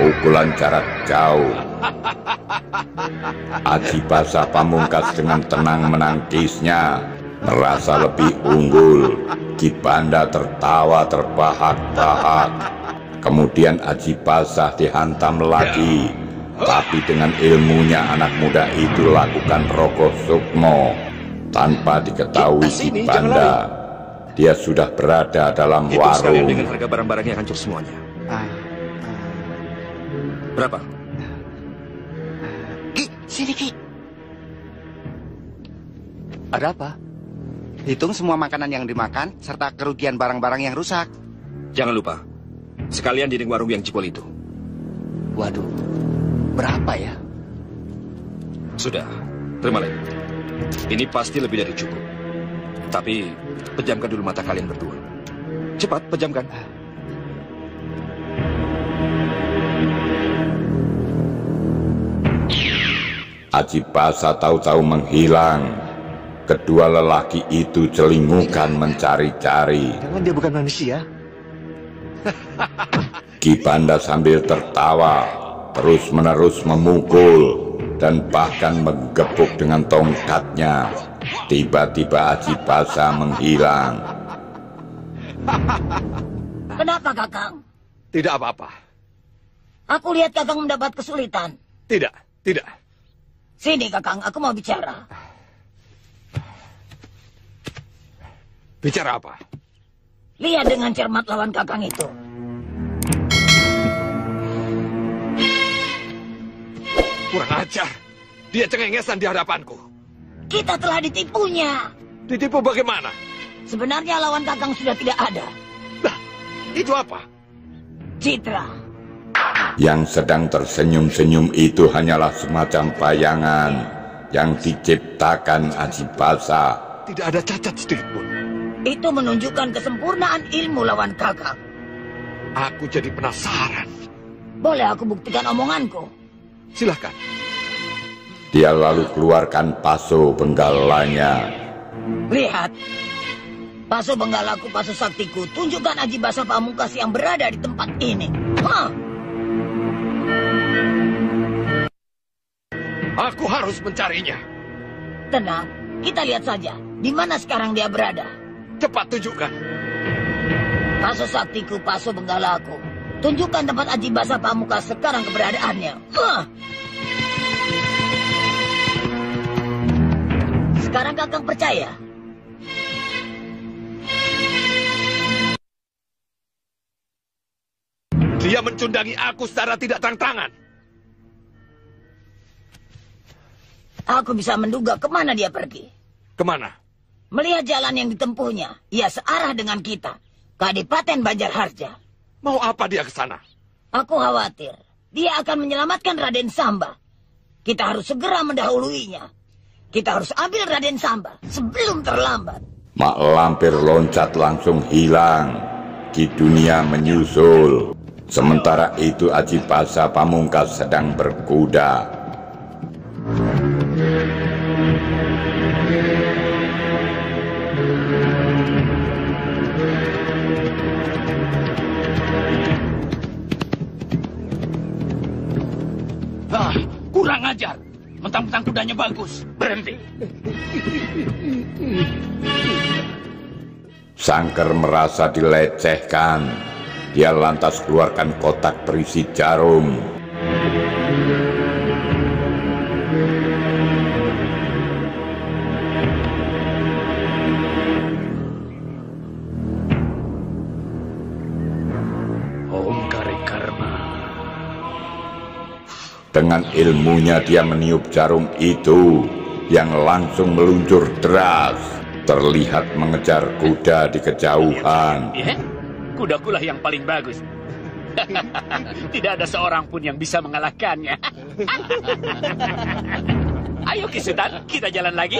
pukulan jarak jauh. Aji Basa Pamungkas dengan tenang menangkisnya, merasa lebih unggul. Ki Banda tertawa terbahak-bahak. Kemudian Aji Basa dihantam lagi, tapi dengan ilmunya anak muda itu lakukan Rogo Sukmo. Tanpa diketahui Ki Banda, dia sudah berada dalam warung. Dengan harga barang-barangnya hancur semuanya. Berapa? Ki, sini Ki. Ada apa? Hitung semua makanan yang dimakan, serta kerugian barang-barang yang rusak. Jangan lupa, sekalian dinding warung yang jebol itu. Waduh, berapa ya? Sudah, terima lagi. Ini pasti lebih dari cukup. Tapi, pejamkan dulu mata kalian berdua. Cepat, pejamkan. Aji Basa tahu-tahu menghilang. Kedua lelaki itu celingukan mencari-cari. Jangan dia bukan manusia. Ki Banda sambil tertawa, terus-menerus memukul, dan bahkan menggebuk dengan tongkatnya. Tiba-tiba Aji Basa menghilang. Kenapa, Kakang? Tidak apa-apa. Aku lihat Kakang mendapat kesulitan. Tidak. Sini, Kakang, aku mau bicara. Bicara apa? Lihat dengan cermat lawan Kakang itu. Kurang ajar. Dia cengengesan di hadapanku. Kita telah ditipunya. Ditipu bagaimana? Sebenarnya lawan Kakang sudah tidak ada. Itu apa? Citra. Yang sedang tersenyum-senyum itu hanyalah semacam bayangan yang diciptakan Aji Basa. Tidak ada cacat sedikit pun. Itu menunjukkan kesempurnaan ilmu lawan Kakang. Aku jadi penasaran. Boleh aku buktikan omonganku? Silahkan. Dia lalu keluarkan paso benggalanya. Lihat. Paso benggalaku, paso saktiku. Tunjukkan Aji Basa Pamungkas yang berada di tempat ini. Aku harus mencarinya. Tenang, kita lihat saja. Di mana sekarang dia berada? Cepat tunjukkan. Paso saktiku, paso benggalaku. Tunjukkan tempat Aji Basa Pamungkas sekarang keberadaannya. Sekarang Kakang percaya? Dia mencundangi aku secara tidak terang-terangan. Aku bisa menduga kemana dia pergi. Kemana? Melihat jalan yang ditempuhnya, ia searah dengan kita. Kadipaten Banjarharja. Mau apa dia ke sana? Aku khawatir. Dia akan menyelamatkan Raden Samba. Kita harus segera mendahuluinya. Kita harus ambil Raden Samba sebelum terlambat. Mak Lampir loncat langsung hilang. Ki Dunia menyusul. Sementara itu Aji Basa Pamungkas sedang berkuda. Kurang ajar. Mentang-mentang kudanya bagus. Berhenti. Sangker merasa dilecehkan. Dia lantas keluarkan kotak berisi jarum. Dengan ilmunya dia meniup jarum itu yang langsung meluncur deras, terlihat mengejar kuda di kejauhan. Kudakulah yang paling bagus. Tidak ada seorang pun yang bisa mengalahkannya. Ayo Ki Sultan, kita jalan lagi.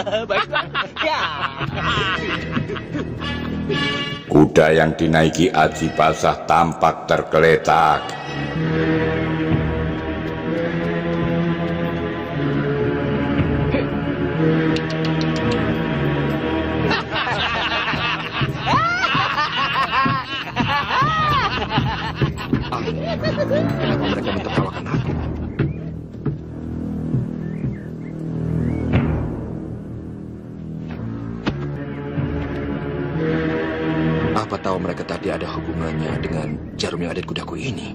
Kuda yang dinaiki Aji Basa tampak tergeletak. Apakah tadi ada hubungannya dengan jarum yang ada di kudaku ini?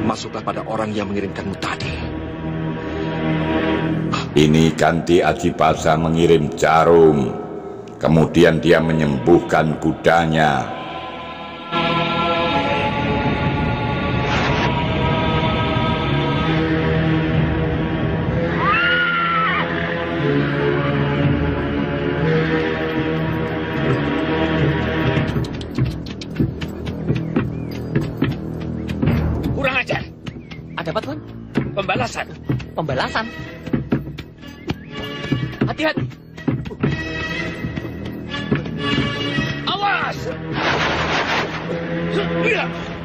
Masuklah pada orang yang mengirimkanmu tadi. Ini Kanti Adipasa mengirim jarum. Kemudian dia menyembuhkan kudanya. Kurang ajar. Ada apa, Tuan? Pembalasan. Pembalasan? Hati-hati. Awas!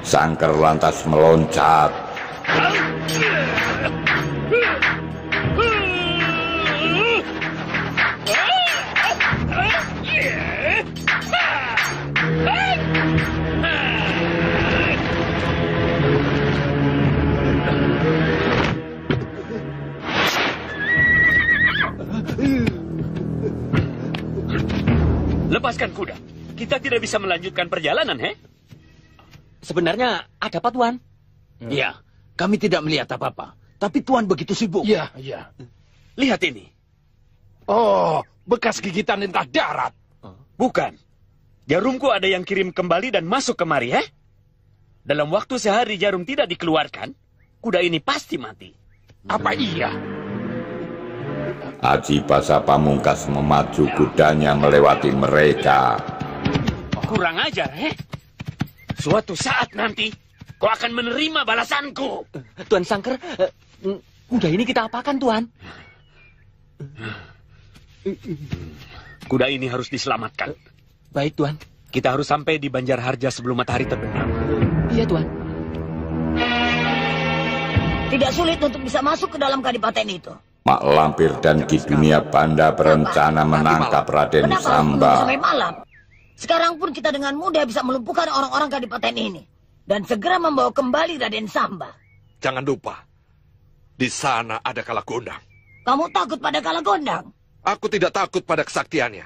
Sangker lantas meloncat. Lepaskan kuda. Kita tidak bisa melanjutkan perjalanan, he? Sebenarnya ada apa, Tuan? Ya, kami tidak melihat apa-apa. Tapi Tuan begitu sibuk. Iya, iya. Lihat ini. Oh, bekas gigitan lintah darat. Bukan. Jarumku ada yang kirim kembali dan masuk kemari, he? Dalam waktu sehari jarum tidak dikeluarkan, kuda ini pasti mati. Apa iya? Adipasa Pamungkas memacu kudanya melewati mereka. Kurang ajar, he? Suatu saat nanti, kau akan menerima balasanku. Tuan Sangker, kuda ini kita apakan, Tuan? Kuda ini harus diselamatkan. Baik, Tuan. Kita harus sampai di Banjarharja sebelum matahari terbenam. Iya, Tuan. Tidak sulit untuk bisa masuk ke dalam kadipaten itu. Mak Lampir dan Ki Dunia Banda berencana menangkap Raden Kenapa harus Samba. menunggu sampai malam? Sekarang pun kita dengan mudah bisa melumpuhkan orang-orang kadipaten ini. Dan segera membawa kembali Raden Samba. Jangan lupa, di sana ada Kalagondang. Kamu takut pada Kalagondang? Aku tidak takut pada kesaktiannya.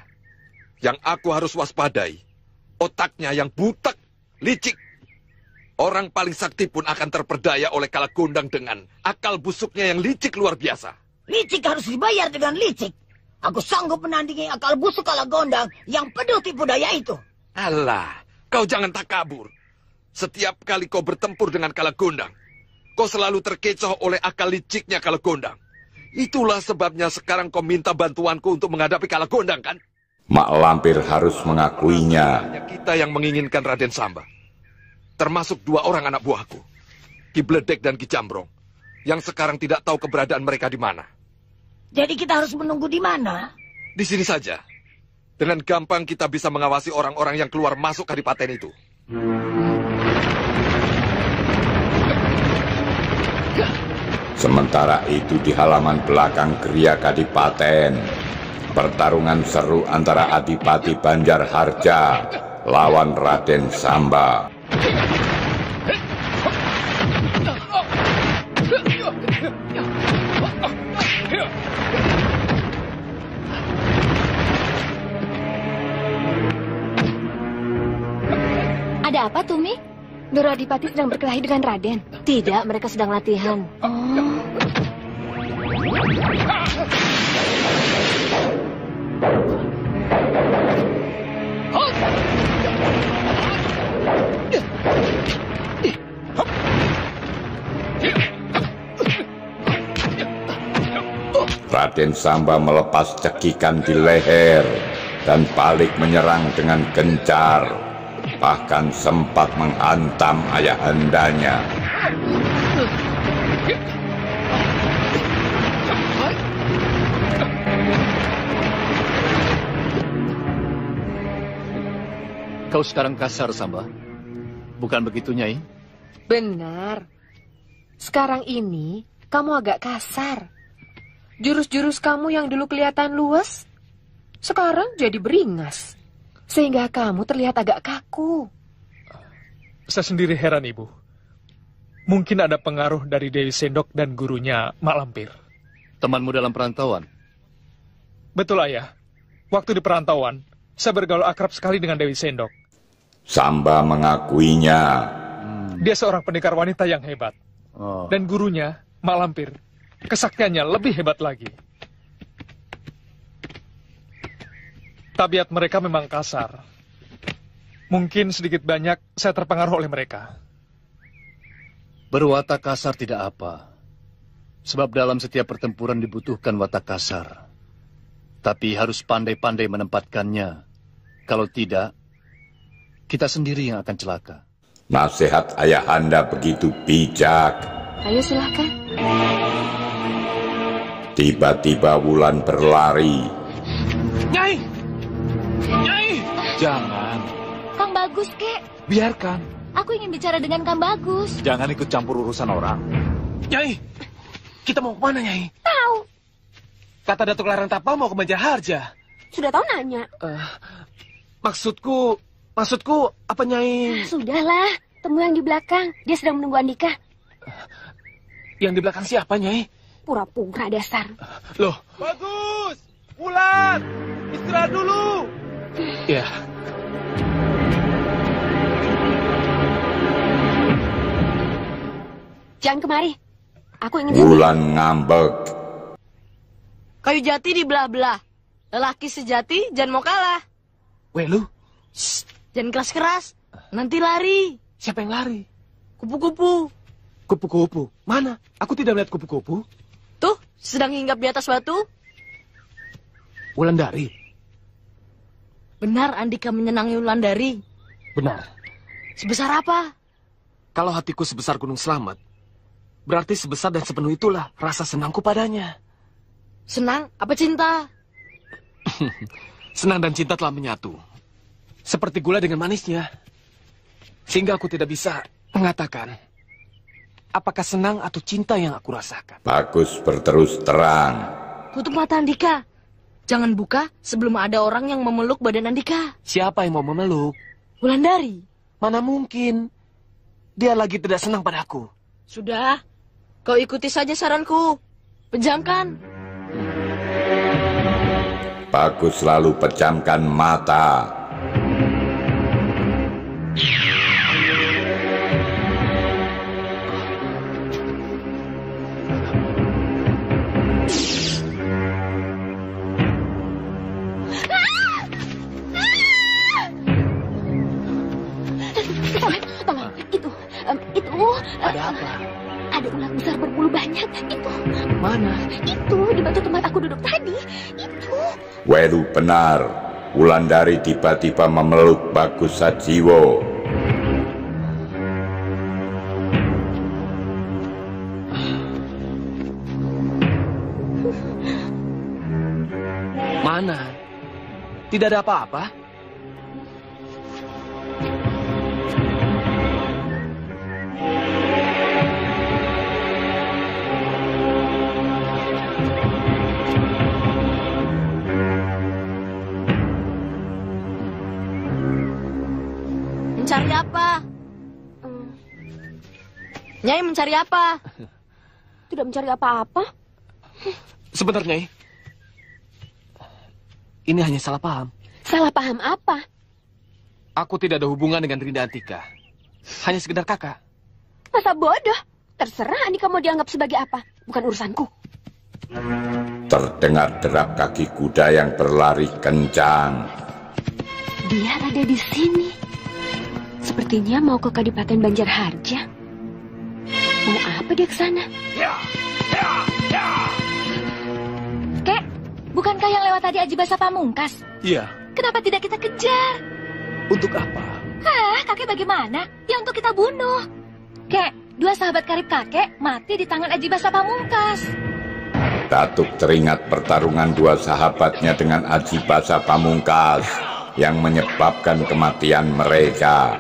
Yang aku harus waspadai, otaknya yang butek, licik. Orang paling sakti pun akan terperdaya oleh Kalagondang dengan akal busuknya yang licik luar biasa. Licik harus dibayar dengan licik. Aku sanggup menandingi akal busuk Kalagondang yang penuh tipu daya itu. Alah, kau jangan takabur. Setiap kali kau bertempur dengan Kalagondang, kau selalu terkecoh oleh akal liciknya Kalagondang. Itulah sebabnya sekarang kau minta bantuanku untuk menghadapi Kalagondang, kan? Mak Lampir harus mengakuinya. Hanya kita yang menginginkan Raden Samba. Termasuk 2 orang anak buahku, Ki Bledek dan Ki Jambrong, yang sekarang tidak tahu keberadaan mereka di mana. Jadi kita harus menunggu di mana? Di sini saja. Dengan gampang kita bisa mengawasi orang-orang yang keluar masuk kadipaten itu. Sementara itu di halaman belakang Kriya Kadipaten, pertarungan seru antara Adipati Banjarharja lawan Raden Samba. Ada apa, Tumi? Doro Adipati sedang berkelahi dengan Raden. Tidak, mereka sedang latihan. Oh. Raden Samba melepas cekikan di leher dan balik menyerang dengan gencar, bahkan sempat menghantam ayahandanya. Kau sekarang kasar, Samba. Bukan begitu, Nyai? Benar. Sekarang ini, kamu agak kasar. Jurus-jurus kamu yang dulu kelihatan luas, Sekarang jadi beringas. Sehingga kamu terlihat agak kaku. Saya sendiri heran, Ibu. Mungkin ada pengaruh dari Dewi Sendok dan gurunya Mak Lampir. Temanmu dalam perantauan? Betul, Ayah. Waktu di perantauan, saya bergaul akrab sekali dengan Dewi Sendok. Samba mengakuinya. Dia seorang pendekar wanita yang hebat. Dan gurunya, Mak Lampir, kesaktiannya lebih hebat lagi. Tabiat mereka memang kasar. Mungkin sedikit banyak saya terpengaruh oleh mereka. Berwatak kasar tidak apa. Sebab dalam setiap pertempuran dibutuhkan watak kasar. Tapi harus pandai-pandai menempatkannya. Kalau tidak, kita sendiri yang akan celaka. Nasihat ayahanda begitu bijak. Ayo silahkan. Tiba-tiba Wulan berlari. Nyai! Nyai! Jangan. Kang Bagus, Kek. Biarkan. Aku ingin bicara dengan Kang Bagus. Jangan ikut campur urusan orang. Nyai! Kita mau kemana, Nyai? Tahu. Kata Datuk Larantapa mau ke Banjarharja. Sudah tahu nanya. Maksudku apa, Nyai? Sudahlah, temu yang di belakang. Dia sedang menunggu Andika. Yang di belakang siapa, Nyai? Pura-pura dasar. Loh. Bagus! Wulan! Istirahat dulu! Ya. Jangan kemari. Aku ingin... Wulan ngambek. Kayu jati dibelah-belah. Lelaki sejati jangan mau kalah. Welu? Jangan keras-keras. Nanti lari. Siapa yang lari? Kupu-kupu. Kupu-kupu? Mana? Aku tidak melihat kupu-kupu. Tuh, sedang hinggap di atas batu. Wulandari. Benar Andika menyenangi Wulandari. Benar. Sebesar apa? Kalau hatiku sebesar Gunung Slamet, berarti sebesar dan sepenuh itulah rasa senangku padanya. Senang? Apa cinta? Senang dan cinta telah menyatu. Seperti gula dengan manisnya. Sehingga aku tidak bisa mengatakan apakah senang atau cinta yang aku rasakan. Bagus berterus terang. Tutup mata Andika. Jangan buka sebelum ada orang yang memeluk badan Andika. Siapa yang mau memeluk? Wulandari. Mana mungkin. Dia lagi tidak senang padaku. Sudah. Kau ikuti saja saranku. Pejamkan. Bagus lalu pejamkan mata. Tolong, itu. Ada apa? Ada ular besar berbulu banyak. Itu. Mana? Itu, di batu tempat aku duduk tadi. Itu. Welu benar. Wulandari tiba-tiba memeluk Bagus Sajiwo. Mana? Tidak ada apa-apa. Mencari apa? Nyai mencari apa? Tidak mencari apa-apa. Sebentar, Nyai. Ini hanya salah paham. Salah paham apa? Aku tidak ada hubungan dengan Rinda Antika. Hanya sekedar kakak. Masa bodoh? Terserah Andika mau dianggap sebagai apa. Bukan urusanku. Terdengar derap kaki kuda yang berlari kencang. Dia ada di sini. Sepertinya mau ke Kadipaten Banjarharja. Mau apa dia ke sana? Kek, bukankah yang lewat tadi Aji Basa Pamungkas? Iya. Kenapa tidak kita kejar? Untuk apa? Kakek bagaimana? Ya untuk kita bunuh. Kek, dua sahabat karib kakek mati di tangan Aji Basa Pamungkas. Datuk teringat pertarungan dua sahabatnya dengan Aji Basa Pamungkas yang menyebabkan kematian mereka.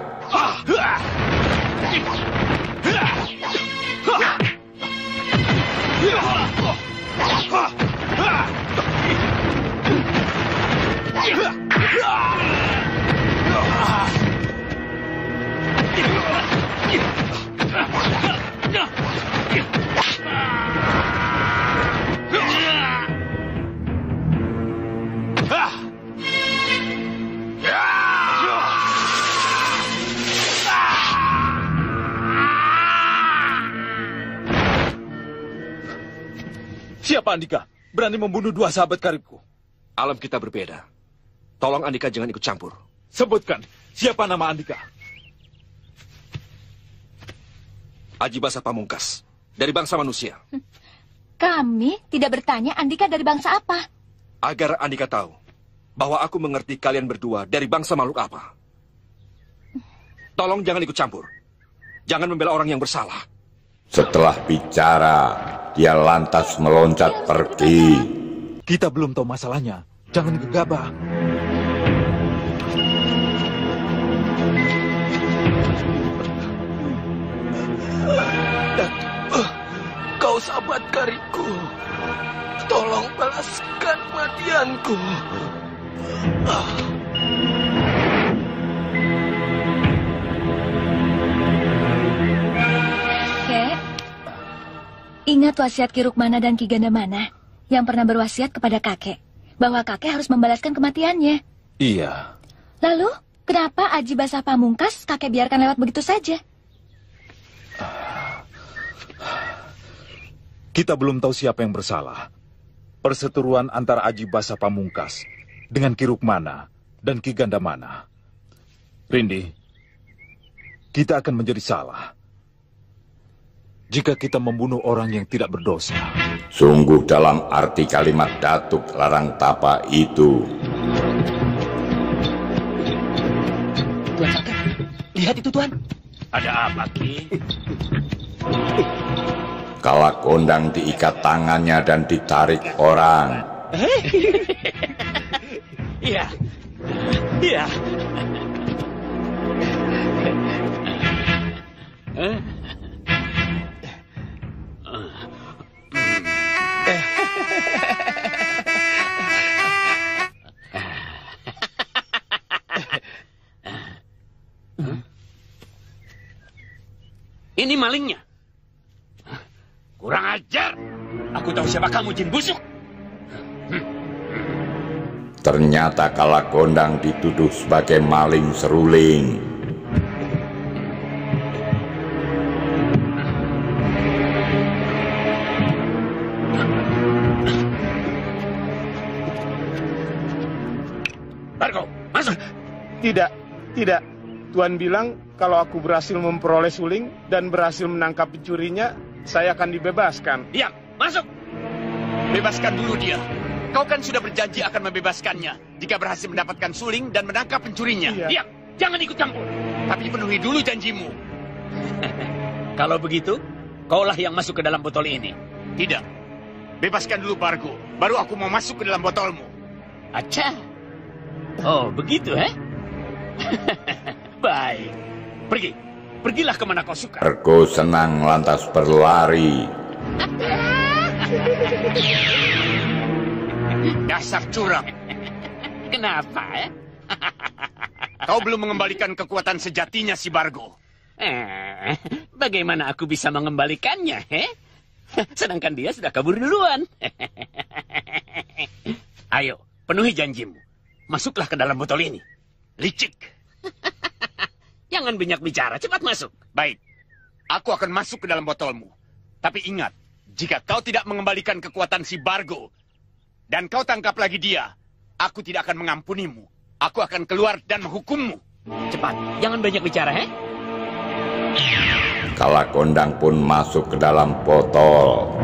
Siapa Andika? Berani membunuh dua sahabat karibku. Alam kita berbeda. Tolong Andika jangan ikut campur. Sebutkan, siapa nama Andika? Aji Basa Pamungkas, dari bangsa manusia. Kami tidak bertanya Andika dari bangsa apa. Agar Andika tahu bahwa aku mengerti kalian berdua dari bangsa makhluk apa. Tolong jangan ikut campur. Jangan membela orang yang bersalah. Setelah bicara, dia lantas meloncat pergi. Kita belum tahu masalahnya. Jangan gegabah. Kau sahabat karibku. Tolong balaskan kematianku. Kek, ingat wasiat Ki Rukmana dan Ki Gandamana yang pernah berwasiat kepada kakek bahwa kakek harus membalaskan kematiannya. Iya. Lalu, kenapa Aji Basa Pamungkas kakek biarkan lewat begitu saja? Kita belum tahu siapa yang bersalah. Perseteruan antara Aji Basa Pamungkas dengan Ki Rukmana dan Ki Gandamana. Rindi, kita akan menjadi salah jika kita membunuh orang yang tidak berdosa. Sungguh dalam arti kalimat Datuk Larang Tapa itu. Tuan Sangkar, lihat itu Tuan. Ada apa, Ki? Kalakondang diikat tangannya dan ditarik orang. Iya. Iya. Ini malingnya. Kurang ajar. Aku tahu siapa kamu, jin busuk. Ternyata Kalakondang dituduh sebagai maling seruling. Bargo, masuk. Tidak. Tuan bilang kalau aku berhasil memperoleh suling dan berhasil menangkap pencurinya, saya akan dibebaskan. Diam, masuk. Bebaskan dulu dia. Kau kan sudah berjanji akan membebaskannya jika berhasil mendapatkan suling dan menangkap pencurinya. Iya. Diam, jangan ikut campur. Tapi penuhi dulu janjimu. Kalau begitu, kaulah yang masuk ke dalam botol ini. Tidak. Bebaskan dulu Bargo, baru aku mau masuk ke dalam botolmu. Acha. Oh, begitu, Baik. Pergilah kemana kau suka. Bargo senang lantas berlari. Dasar curang. Kenapa, Kau belum mengembalikan kekuatan sejatinya si Bargo. Bagaimana aku bisa mengembalikannya, Sedangkan dia sudah kabur duluan. Ayo, penuhi janjimu. Masuklah ke dalam botol ini. Licik. Jangan banyak bicara, cepat masuk. Baik, aku akan masuk ke dalam botolmu. Tapi ingat, jika kau tidak mengembalikan kekuatan si Bargo, dan kau tangkap lagi dia, aku tidak akan mengampunimu. Aku akan keluar dan menghukummu. Cepat, jangan banyak bicara, Kalakondang pun masuk ke dalam botol.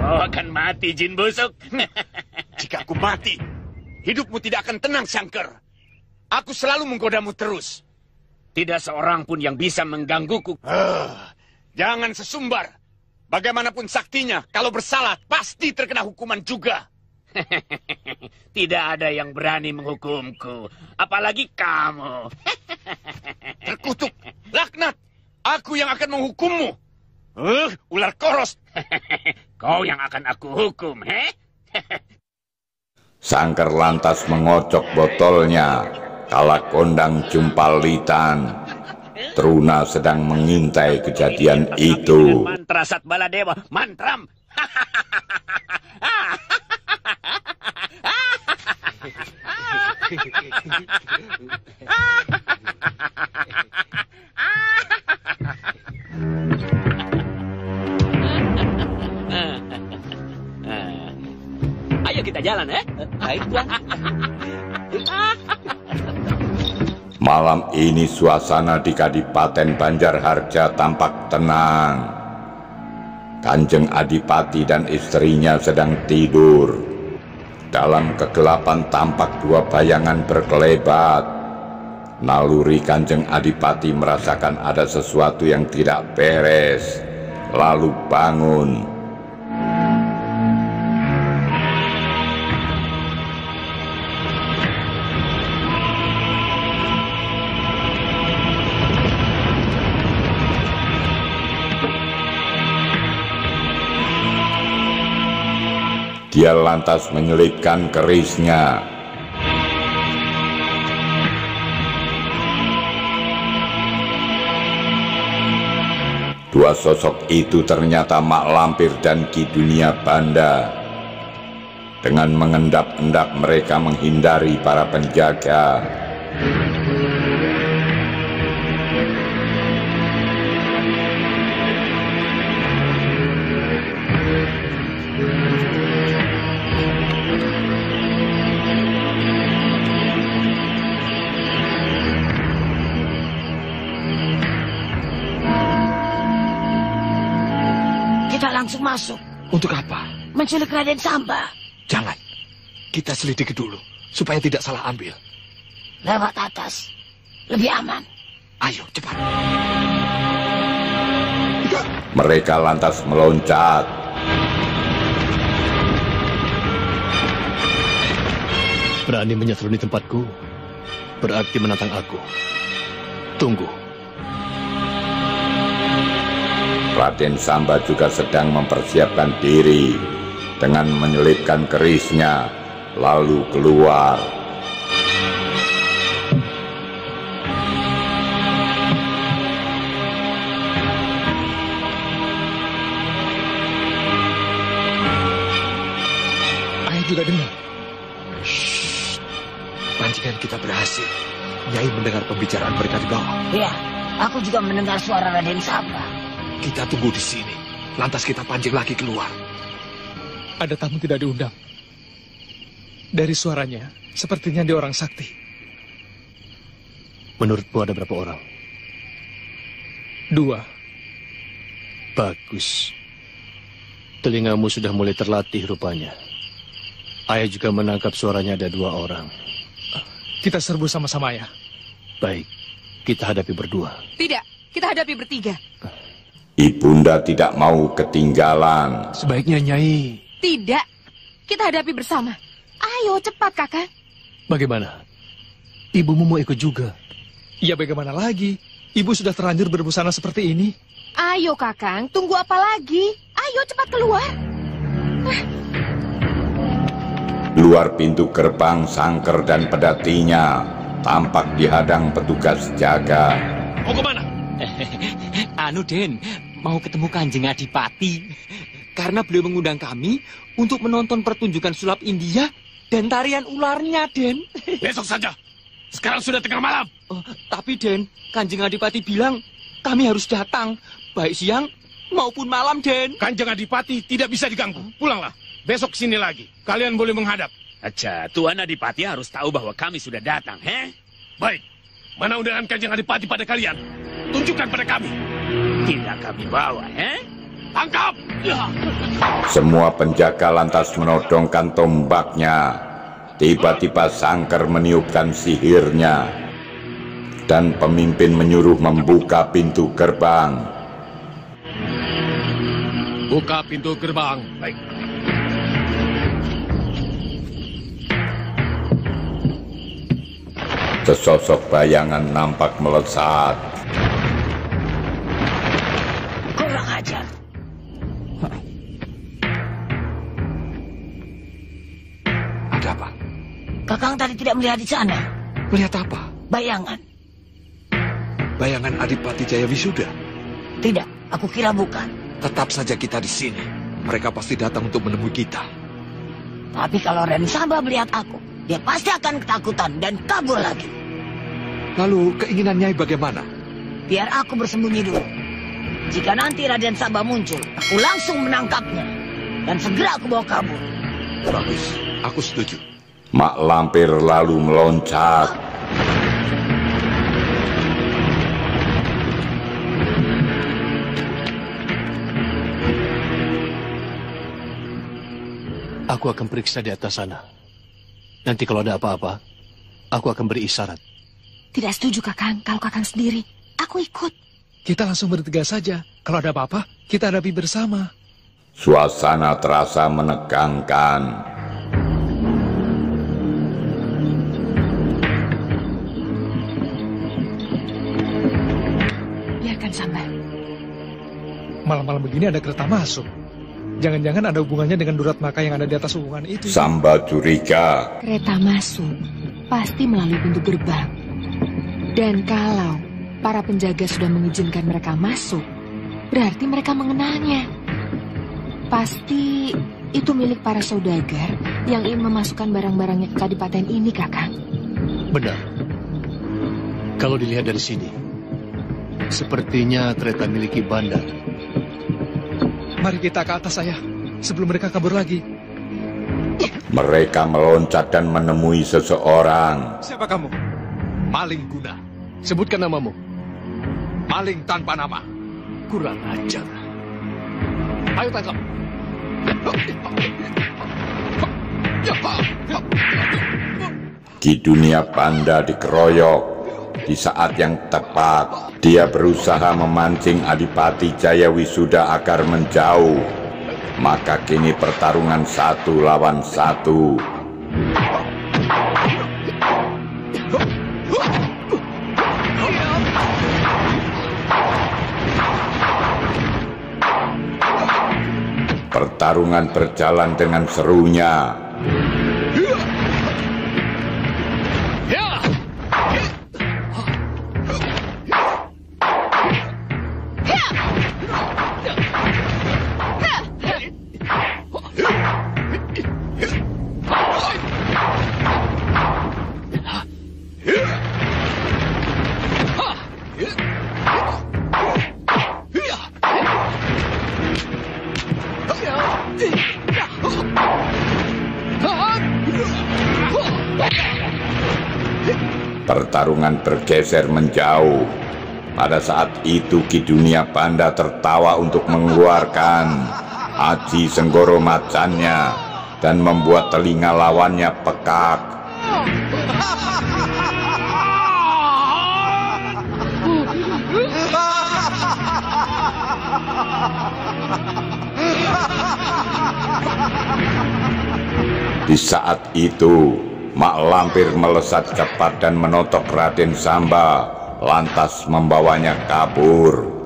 Kau akan mati, jin busuk. Jika aku mati, hidupmu tidak akan tenang, Sangker. Aku selalu menggodamu terus. Tidak seorang pun yang bisa menggangguku. Jangan sesumbar. Bagaimanapun saktinya, kalau bersalah, pasti terkena hukuman juga. Tidak ada yang berani menghukumku. Apalagi kamu. Terkutuk. Laknat. Aku yang akan menghukummu. Ular koros. Kau yang akan aku hukum, Sangker lantas mengocok botolnya. Kalakondang Jumpalitan. Truna sedang mengintai kejadian itu. Mantra Satbala Dewa, mantram. Baik, Tuan. Malam ini suasana di Kadipaten Banjarharja tampak tenang. Kanjeng Adipati dan istrinya sedang tidur. Dalam kegelapan tampak dua bayangan berkelebat. Naluri Kanjeng Adipati merasakan ada sesuatu yang tidak beres, lalu bangun. Dia lantas menyelipkan kerisnya. Dua sosok itu ternyata Mak Lampir dan Ki Dunia Banda. Dengan mengendap-endap mereka menghindari para penjaga. Kita langsung masuk. Untuk apa? Menculik Raden Samba. Jangan. Kita selidiki dulu, supaya tidak salah ambil. Lewat atas. Lebih aman. Ayo, cepat. Mereka lantas meloncat. Berani menyetrum di tempatku, berarti menantang aku. Tunggu. Raden Samba juga sedang mempersiapkan diri dengan menyelipkan kerisnya, lalu keluar. Ayah juga dengar. Shh. Pancingan kita berhasil. Nyai mendengar pembicaraan mereka di bawah. Iya, aku juga mendengar suara Raden Samba. Kita tunggu di sini. Lantas kita pancing lagi keluar. Ada tamu tidak diundang. Dari suaranya, sepertinya dia orang sakti. Menurutmu ada berapa orang? 2. Bagus. Telingamu sudah mulai terlatih rupanya. Ayah juga menangkap suaranya ada 2 orang. Kita serbu sama-sama, Ayah. Baik, kita hadapi berdua. Tidak, kita hadapi bertiga. Ibunda tidak mau ketinggalan. Sebaiknya Nyai. Tidak, kita hadapi bersama. Ayo, cepat, Kakang. Bagaimana? Ibumu mau ikut juga? Ya bagaimana lagi? Ibu sudah terlanjur berbusana seperti ini. Ayo, Kakang, tunggu apa lagi? Ayo, cepat keluar. Luar pintu gerbang Sangker dan pedatinya tampak dihadang petugas jaga. Mau kemana? Anu, Den, mau ketemu Kanjeng Adipati. Karena beliau mengundang kami untuk menonton pertunjukan sulap India dan tarian ularnya, Den. Besok saja. Sekarang sudah tengah malam. Tapi, Den, Kanjeng Adipati bilang kami harus datang, baik siang maupun malam, Den. Kanjeng Adipati tidak bisa diganggu. Pulanglah. Besok sini lagi. Kalian boleh menghadap. Acha, Tuan Adipati harus tahu bahwa kami sudah datang, Baik. Mana undangan Kanjeng Adipati pada kalian? Tunjukkan pada kami. Tidak kami bawa, Tangkap! Semua penjaga lantas menodongkan tombaknya. Tiba-tiba Sangker meniupkan sihirnya. Dan pemimpin menyuruh membuka pintu gerbang. Buka pintu gerbang. Baik. Sesosok bayangan nampak melesat. Kurang ajar. Ada apa? Kakang tadi tidak melihat di sana. Melihat apa? Bayangan. Bayangan Adipati Jaya Wisuda? Tidak, aku kira bukan. Tetap saja kita di sini. Mereka pasti datang untuk menemui kita. Tapi kalau Raden Samba melihat aku, dia pasti akan ketakutan dan kabur lagi. Lalu keinginan Nyai bagaimana? Biar aku bersembunyi dulu. Jika nanti Raden Samba muncul, aku langsung menangkapnya. Dan segera aku bawa kabur. Bagus, aku setuju. Mak Lampir lalu meloncat. Aku akan periksa di atas sana. Nanti kalau ada apa-apa, aku akan beri isyarat. Tidak setuju, Kakang. Kalau Kakang sendiri, aku ikut. Kita langsung bergegas saja. Kalau ada apa-apa, kita hadapi bersama. Suasana terasa menegangkan. Biarkan Samba. Malam-malam begini ada kereta masuk. Jangan-jangan ada hubungannya dengan Durat Maka yang ada di atas hubungan itu. Samba curiga. Kereta masuk, pasti melalui pintu gerbang. Dan kalau para penjaga sudah mengizinkan mereka masuk, berarti mereka mengenalnya. Pasti itu milik para saudagar yang ingin memasukkan barang-barangnya ke kadipaten ini, Kakang. Benar. Kalau dilihat dari sini, sepertinya kereta miliki bandar. Mari kita ke atas, Ayah, sebelum mereka kabur lagi. Mereka meloncat dan menemui seseorang. Siapa kamu? Maling guna. Sebutkan namamu. Maling tanpa nama. Kurang ajar. Ayo tangkap. Ki Dunia Panda dikeroyok. Di saat yang tepat, dia berusaha memancing Adipati Jaya Wisuda agar menjauh. Maka kini pertarungan 1 lawan 1. Pertarungan berjalan dengan serunya. Pertarungan bergeser menjauh. Pada saat itu Ki Dunia Panda tertawa untuk mengeluarkan aji senggoro macannya dan membuat telinga lawannya pekak. Di saat itu, Mak Lampir melesat cepat dan menotok Raden Samba, lantas membawanya kabur.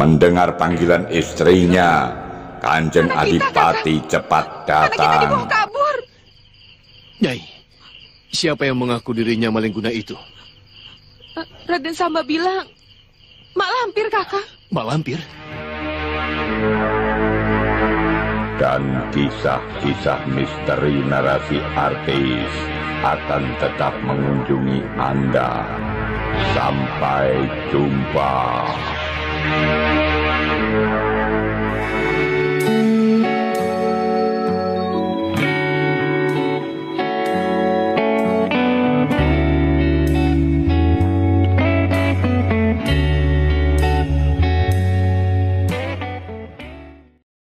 Mendengar panggilan istrinya, Kanjeng Adipati cepat datang. Kabur. Nyai, siapa yang mengaku dirinya maling guna itu? Raden Samba bilang, Mak Lampir, Kakak. Mak Lampir? Dan kisah-kisah misteri narasi artis akan tetap mengunjungi Anda. Sampai jumpa.